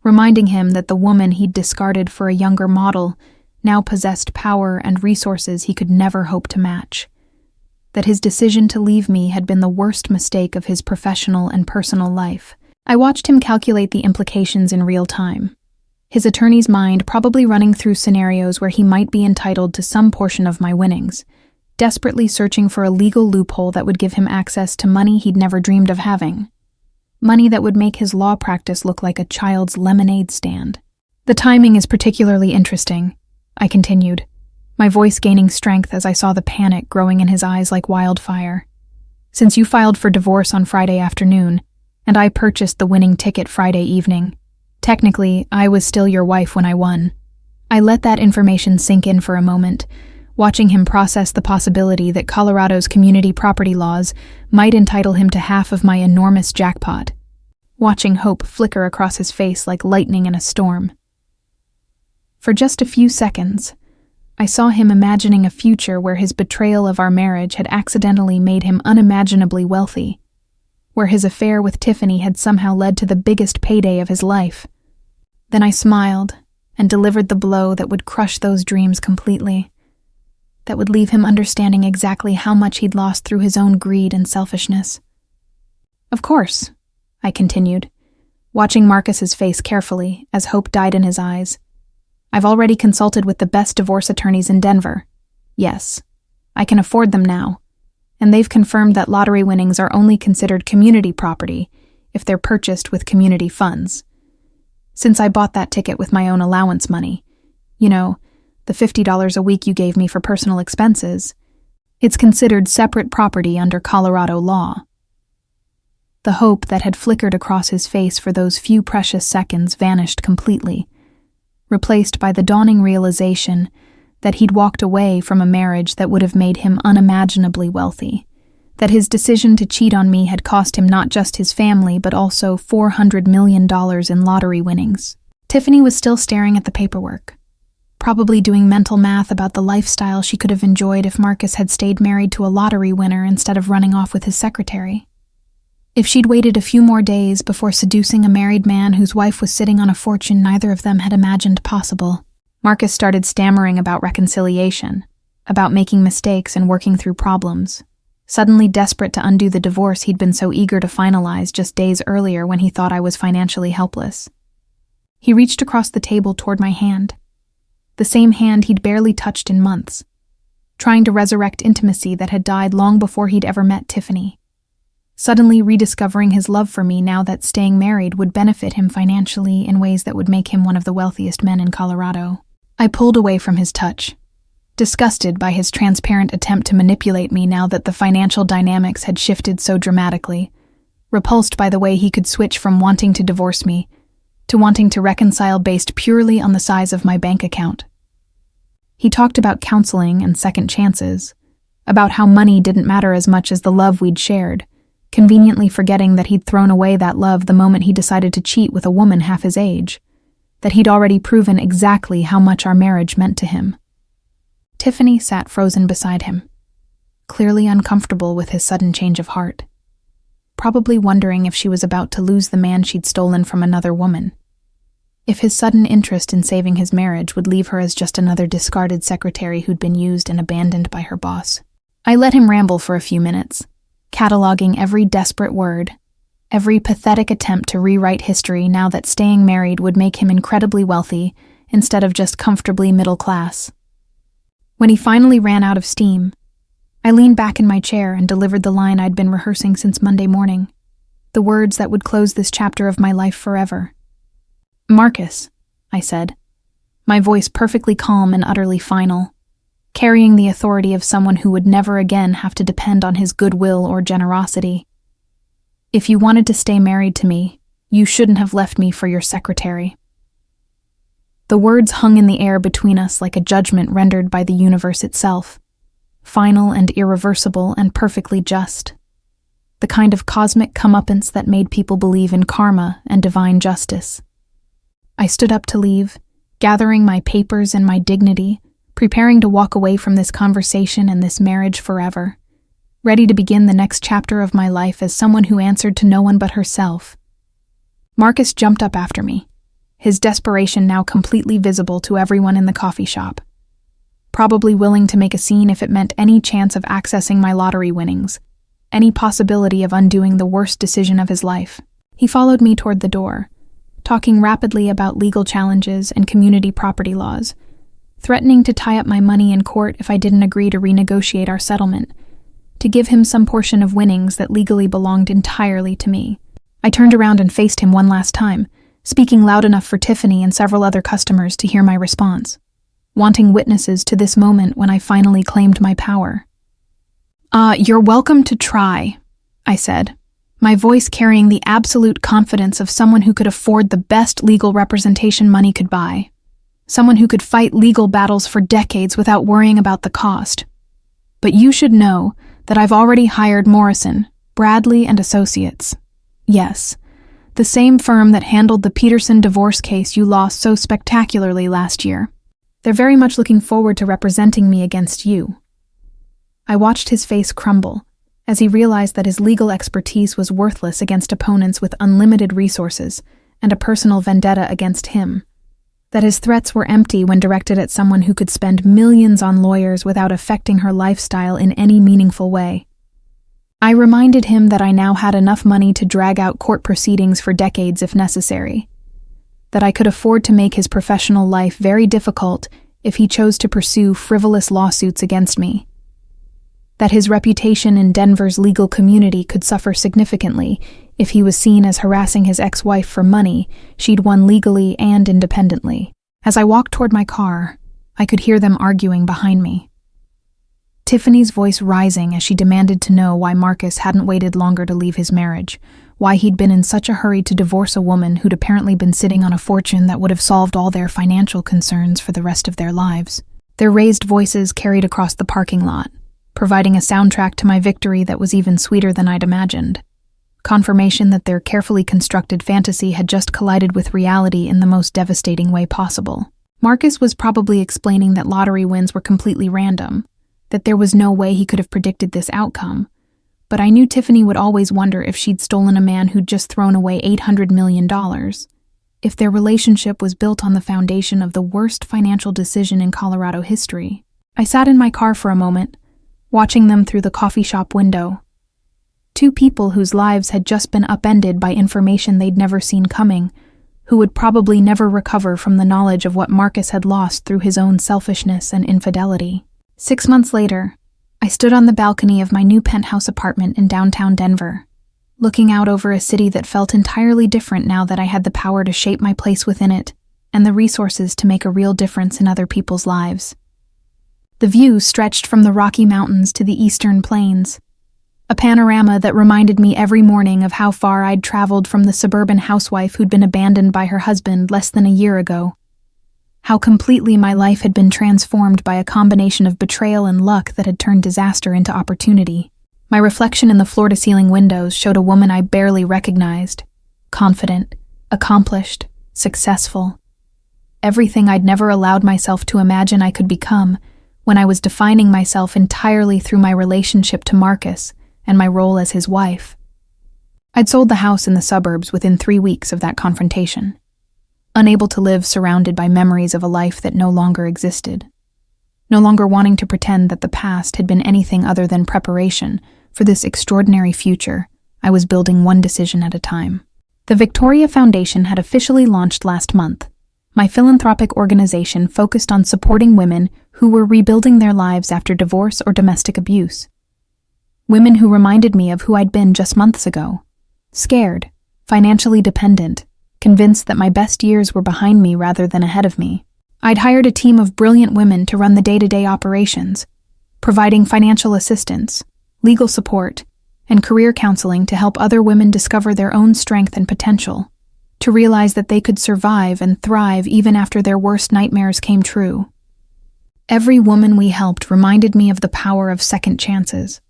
reminding him that the woman he'd discarded for a younger model now possessed power and resources he could never hope to match, that his decision to leave me had been the worst mistake of his professional and personal life. I watched him calculate the implications in real time, his attorney's mind probably running through scenarios where he might be entitled to some portion of my winnings, desperately searching for a legal loophole that would give him access to money he'd never dreamed of having. Money that would make his law practice look like a child's lemonade stand. The timing is particularly interesting, I continued, my voice gaining strength as I saw the panic growing in his eyes like wildfire. Since you filed for divorce on Friday afternoon, and I purchased the winning ticket Friday evening, technically, I was still your wife when I won. I let that information sink in for a moment, watching him process the possibility that Colorado's community property laws might entitle him to half of my enormous jackpot, watching hope flicker across his face like lightning in a storm. For just a few seconds, I saw him imagining a future where his betrayal of our marriage had accidentally made him unimaginably wealthy, where his affair with Tiffany had somehow led to the biggest payday of his life. Then I smiled and delivered the blow that would crush those dreams completely, that would leave him understanding exactly how much he'd lost through his own greed and selfishness. Of course, I continued, watching Marcus's face carefully as hope died in his eyes. I've already consulted with the best divorce attorneys in Denver. Yes, I can afford them now, and they've confirmed that lottery winnings are only considered community property if they're purchased with community funds. Since I bought that ticket with my own allowance money, the $50 a week you gave me for personal expenses, it's considered separate property under Colorado law. The hope that had flickered across his face for those few precious seconds vanished completely, replaced by the dawning realization that he'd walked away from a marriage that would have made him unimaginably wealthy, that his decision to cheat on me had cost him not just his family but also $400 million in lottery winnings. Tiffany was still staring at the paperwork, probably doing mental math about the lifestyle she could have enjoyed if Marcus had stayed married to a lottery winner instead of running off with his secretary. If she'd waited a few more days before seducing a married man whose wife was sitting on a fortune neither of them had imagined possible. Marcus started stammering about reconciliation, about making mistakes and working through problems, suddenly desperate to undo the divorce he'd been so eager to finalize just days earlier when he thought I was financially helpless. He reached across the table toward my hand, the same hand he'd barely touched in months, trying to resurrect intimacy that had died long before he'd ever met Tiffany, suddenly rediscovering his love for me now that staying married would benefit him financially in ways that would make him one of the wealthiest men in Colorado. I pulled away from his touch, disgusted by his transparent attempt to manipulate me now that the financial dynamics had shifted so dramatically, repulsed by the way he could switch from wanting to divorce me to wanting to reconcile based purely on the size of my bank account. He talked about counseling and second chances, about how money didn't matter as much as the love we'd shared, conveniently forgetting that he'd thrown away that love the moment he decided to cheat with a woman half his age, that he'd already proven exactly how much our marriage meant to him. Tiffany sat frozen beside him, clearly uncomfortable with his sudden change of heart. probably wondering if she was about to lose the man she'd stolen from another woman. If his sudden interest in saving his marriage would leave her as just another discarded secretary who'd been used and abandoned by her boss. I let him ramble for a few minutes, cataloging every desperate word, every pathetic attempt to rewrite history now that staying married would make him incredibly wealthy instead of just comfortably middle class. When he finally ran out of steam, I leaned back in my chair and delivered the line I'd been rehearsing since Monday morning, the words that would close this chapter of my life forever. "Marcus," I said, my voice perfectly calm and utterly final, carrying the authority of someone who would never again have to depend on his goodwill or generosity. "If you wanted to stay married to me, you shouldn't have left me for your secretary." The words hung in the air between us like a judgment rendered by the universe itself, final and irreversible and perfectly just. The kind of cosmic comeuppance that made people believe in karma and divine justice. I stood up to leave, gathering my papers and my dignity, preparing to walk away from this conversation and this marriage forever, ready to begin the next chapter of my life as someone who answered to no one but herself. Marcus jumped up after me, his desperation now completely visible to everyone in the coffee shop, probably willing to make a scene if it meant any chance of accessing my lottery winnings, any possibility of undoing the worst decision of his life. He followed me toward the door, talking rapidly about legal challenges and community property laws, threatening to tie up my money in court if I didn't agree to renegotiate our settlement, to give him some portion of winnings that legally belonged entirely to me. I turned around and faced him one last time, speaking loud enough for Tiffany and several other customers to hear my response, wanting witnesses to this moment when I finally claimed my power. "You're welcome to try," I said, my voice carrying the absolute confidence of someone who could afford the best legal representation money could buy. Someone who could fight legal battles for decades without worrying about the cost. "But you should know that I've already hired Morrison, Bradley and Associates. Yes, the same firm that handled the Peterson divorce case you lost so spectacularly last year. They're very much looking forward to representing me against you." I watched his face crumble as he realized that his legal expertise was worthless against opponents with unlimited resources and a personal vendetta against him, that his threats were empty when directed at someone who could spend millions on lawyers without affecting her lifestyle in any meaningful way. I reminded him that I now had enough money to drag out court proceedings for decades if necessary, that I could afford to make his professional life very difficult if he chose to pursue frivolous lawsuits against me, that his reputation in Denver's legal community could suffer significantly if he was seen as harassing his ex-wife for money she'd won legally and independently. As I walked toward my car, I could hear them arguing behind me. Tiffany's voice rising as she demanded to know why Marcus hadn't waited longer to leave his marriage, why he'd been in such a hurry to divorce a woman who'd apparently been sitting on a fortune that would have solved all their financial concerns for the rest of their lives. Their raised voices carried across the parking lot, providing a soundtrack to my victory that was even sweeter than I'd imagined. Confirmation that their carefully constructed fantasy had just collided with reality in the most devastating way possible. Marcus was probably explaining that lottery wins were completely random, that there was no way he could have predicted this outcome, but I knew Tiffany would always wonder if she'd stolen a man who'd just thrown away $800 million, if their relationship was built on the foundation of the worst financial decision in Colorado history. I sat in my car for a moment, watching them through the coffee shop window. Two people whose lives had just been upended by information they'd never seen coming, who would probably never recover from the knowledge of what Marcus had lost through his own selfishness and infidelity. 6 months later, I stood on the balcony of my new penthouse apartment in downtown Denver, looking out over a city that felt entirely different now that I had the power to shape my place within it and the resources to make a real difference in other people's lives. The view stretched from the Rocky Mountains to the Eastern Plains, a panorama that reminded me every morning of how far I'd traveled from the suburban housewife who'd been abandoned by her husband less than a year ago, how completely my life had been transformed by a combination of betrayal and luck that had turned disaster into opportunity. My reflection in the floor-to-ceiling windows showed a woman I barely recognized, confident, accomplished, successful. Everything I'd never allowed myself to imagine I could become when I was defining myself entirely through my relationship to Marcus and my role as his wife. I'd sold the house in the suburbs within 3 weeks of that confrontation, unable to live surrounded by memories of a life that no longer existed, no longer wanting to pretend that the past had been anything other than preparation for this extraordinary future. I was building one decision at a time. The Victoria Foundation had officially launched last month, my philanthropic organization focused on supporting women who were rebuilding their lives after divorce or domestic abuse. Women who reminded me of who I'd been just months ago. Scared, financially dependent, convinced that my best years were behind me rather than ahead of me. I'd hired a team of brilliant women to run the day-to-day operations, providing financial assistance, legal support, and career counseling to help other women discover their own strength and potential, to realize that they could survive and thrive even after their worst nightmares came true. Every woman we helped reminded me of the power of second chances,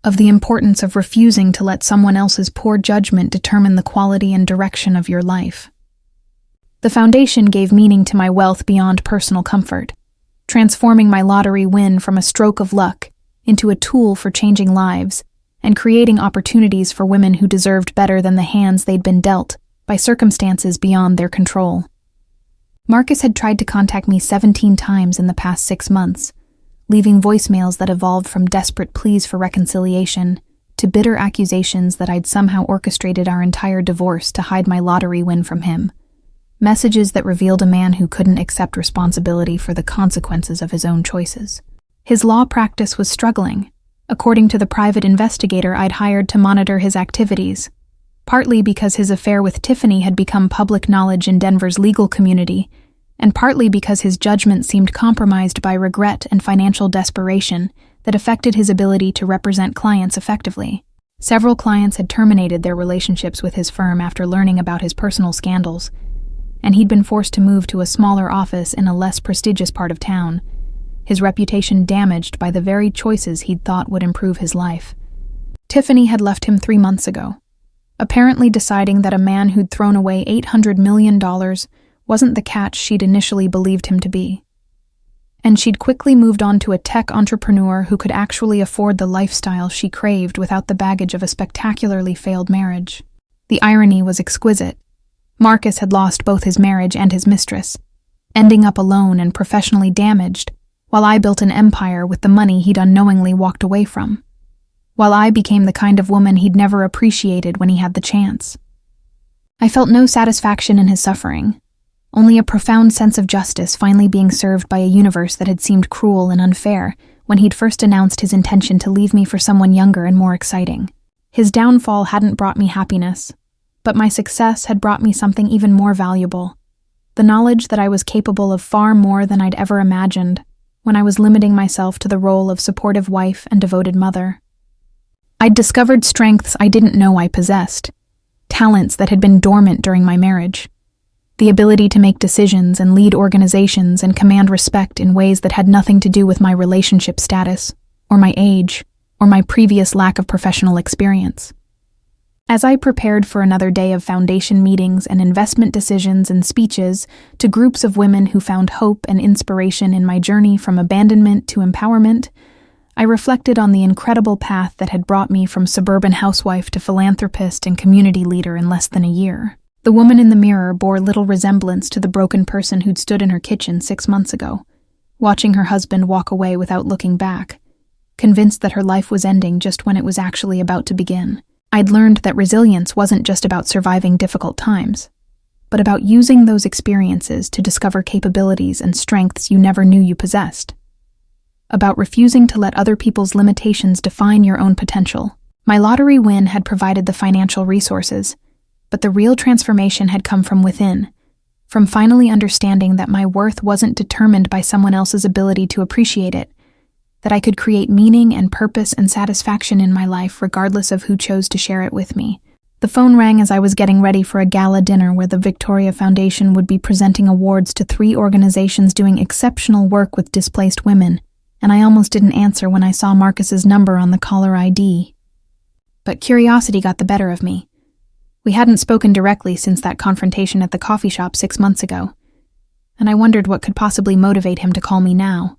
of the importance of refusing to let someone else's poor judgment determine the quality and direction of your life. The foundation gave meaning to my wealth beyond personal comfort, transforming my lottery win from a stroke of luck into a tool for changing lives and creating opportunities for women who deserved better than the hands they'd been dealt by circumstances beyond their control. Marcus had tried to contact me 17 times in the past 6 months, leaving voicemails that evolved from desperate pleas for reconciliation to bitter accusations that I'd somehow orchestrated our entire divorce to hide my lottery win from him. Messages that revealed a man who couldn't accept responsibility for the consequences of his own choices. His law practice was struggling, according to the private investigator I'd hired to monitor his activities, partly because his affair with Tiffany had become public knowledge in Denver's legal community, and partly because his judgment seemed compromised by regret and financial desperation that affected his ability to represent clients effectively. Several clients had terminated their relationships with his firm after learning about his personal scandals, and he'd been forced to move to a smaller office in a less prestigious part of town, his reputation damaged by the very choices he'd thought would improve his life. Tiffany had left him 3 months ago, apparently deciding that a man who'd thrown away $800 million wasn't the catch she'd initially believed him to be. And she'd quickly moved on to a tech entrepreneur who could actually afford the lifestyle she craved without the baggage of a spectacularly failed marriage. The irony was exquisite. Marcus had lost both his marriage and his mistress, ending up alone and professionally damaged, while I built an empire with the money he'd unknowingly walked away from, while I became the kind of woman he'd never appreciated when he had the chance. I felt no satisfaction in his suffering, only a profound sense of justice finally being served by a universe that had seemed cruel and unfair when he'd first announced his intention to leave me for someone younger and more exciting. His downfall hadn't brought me happiness, but my success had brought me something even more valuable, the knowledge that I was capable of far more than I'd ever imagined when I was limiting myself to the role of supportive wife and devoted mother. I'd discovered strengths I didn't know I possessed, talents that had been dormant during my marriage, the ability to make decisions and lead organizations and command respect in ways that had nothing to do with my relationship status, or my age, or my previous lack of professional experience. As I prepared for another day of foundation meetings and investment decisions and speeches to groups of women who found hope and inspiration in my journey from abandonment to empowerment, I reflected on the incredible path that had brought me from suburban housewife to philanthropist and community leader in less than a year. The woman in the mirror bore little resemblance to the broken person who'd stood in her kitchen 6 months ago, watching her husband walk away without looking back, convinced that her life was ending just when it was actually about to begin. I'd learned that resilience wasn't just about surviving difficult times, but about using those experiences to discover capabilities and strengths you never knew you possessed. About refusing to let other people's limitations define your own potential. My lottery win had provided the financial resources, but the real transformation had come from within, from finally understanding that my worth wasn't determined by someone else's ability to appreciate it, that I could create meaning and purpose and satisfaction in my life regardless of who chose to share it with me. The phone rang as I was getting ready for a gala dinner where the Victoria Foundation would be presenting awards to 3 organizations doing exceptional work with displaced women, and I almost didn't answer when I saw Marcus's number on the caller ID. But curiosity got the better of me. We hadn't spoken directly since that confrontation at the coffee shop 6 months ago, and I wondered what could possibly motivate him to call me now.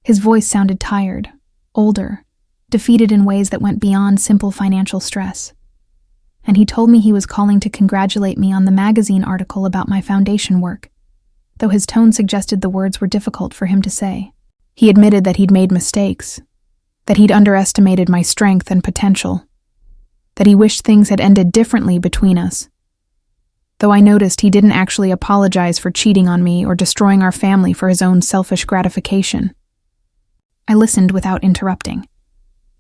His voice sounded tired, older, defeated in ways that went beyond simple financial stress. and he told me he was calling to congratulate me on the magazine article about my foundation work, though his tone suggested the words were difficult for him to say. He admitted that he'd made mistakes, that he'd underestimated my strength and potential, that he wished things had ended differently between us. Though I noticed he didn't actually apologize for cheating on me or destroying our family for his own selfish gratification. I listened without interrupting,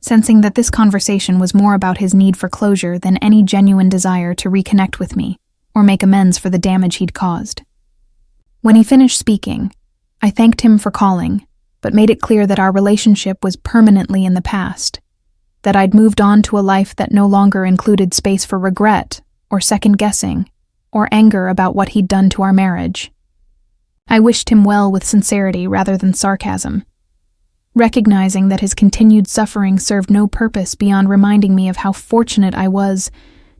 sensing that this conversation was more about his need for closure than any genuine desire to reconnect with me or make amends for the damage he'd caused. When he finished speaking, I thanked him for calling, but made it clear that our relationship was permanently in the past, that I'd moved on to a life that no longer included space for regret or second-guessing or anger about what he'd done to our marriage. I wished him well with sincerity rather than sarcasm, recognizing that his continued suffering served no purpose beyond reminding me of how fortunate I was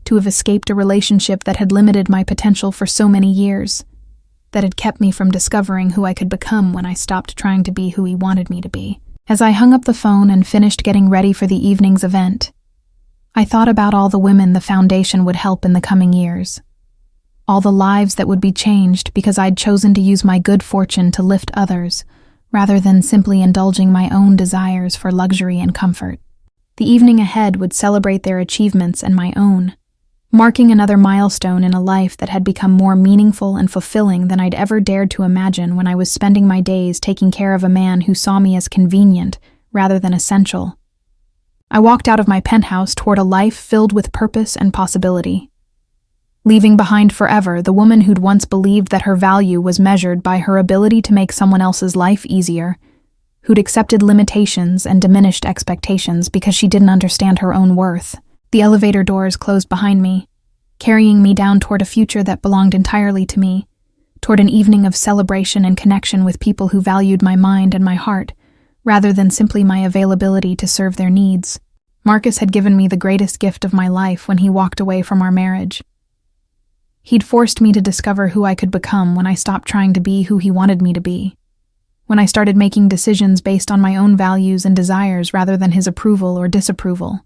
to have escaped a relationship that had limited my potential for so many years, that had kept me from discovering who I could become when I stopped trying to be who he wanted me to be. As I hung up the phone and finished getting ready for the evening's event, I thought about all the women the foundation would help in the coming years, all the lives that would be changed because I'd chosen to use my good fortune to lift others, rather than simply indulging my own desires for luxury and comfort. The evening ahead would celebrate their achievements and my own, marking another milestone in a life that had become more meaningful and fulfilling than I'd ever dared to imagine when I was spending my days taking care of a man who saw me as convenient rather than essential. I walked out of my penthouse toward a life filled with purpose and possibility, leaving behind forever the woman who'd once believed that her value was measured by her ability to make someone else's life easier, who'd accepted limitations and diminished expectations because she didn't understand her own worth. The elevator doors closed behind me, carrying me down toward a future that belonged entirely to me, toward an evening of celebration and connection with people who valued my mind and my heart, rather than simply my availability to serve their needs. Marcus had given me the greatest gift of my life when he walked away from our marriage. He'd forced me to discover who I could become when I stopped trying to be who he wanted me to be, when I started making decisions based on my own values and desires rather than his approval or disapproval.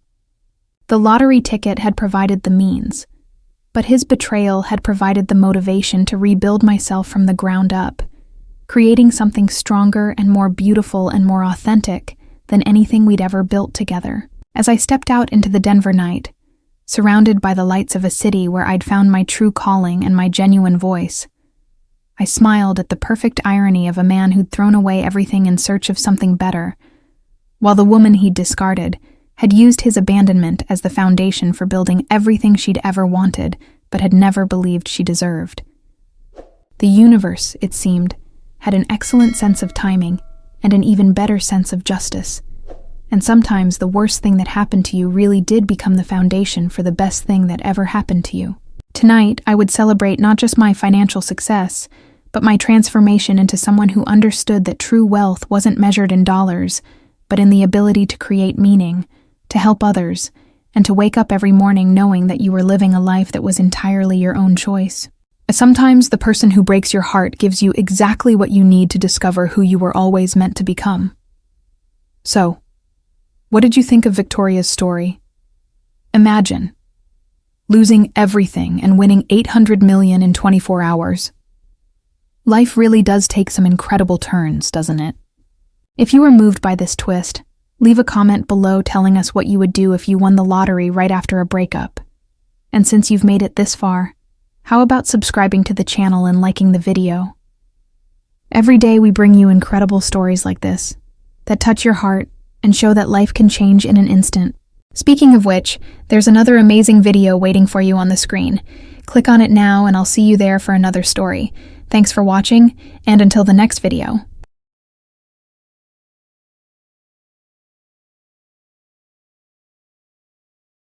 The lottery ticket had provided the means, but his betrayal had provided the motivation to rebuild myself from the ground up, creating something stronger and more beautiful and more authentic than anything we'd ever built together. As I stepped out into the Denver night, surrounded by the lights of a city where I'd found my true calling and my genuine voice, I smiled at the perfect irony of a man who'd thrown away everything in search of something better, while the woman he'd discarded had used his abandonment as the foundation for building everything she'd ever wanted but had never believed she deserved. The universe, it seemed, had an excellent sense of timing and an even better sense of justice. And sometimes the worst thing that happened to you really did become the foundation for the best thing that ever happened to you. Tonight, I would celebrate not just my financial success, but my transformation into someone who understood that true wealth wasn't measured in dollars, but in the ability to create meaning, to help others, and to wake up every morning knowing that you were living a life that was entirely your own choice. Sometimes the person who breaks your heart gives you exactly what you need to discover who you were always meant to become. So, what did you think of Victoria's story? Imagine losing everything and winning $800 million in 24 hours. Life really does take some incredible turns, doesn't it? If you were moved by this twist, leave a comment below telling us what you would do if you won the lottery right after a breakup. And since you've made it this far, how about subscribing to the channel and liking the video? Every day we bring you incredible stories like this, that touch your heart and show that life can change in an instant. Speaking of which, there's another amazing video waiting for you on the screen. Click on it now and I'll see you there for another story. Thanks for watching, and until the next video.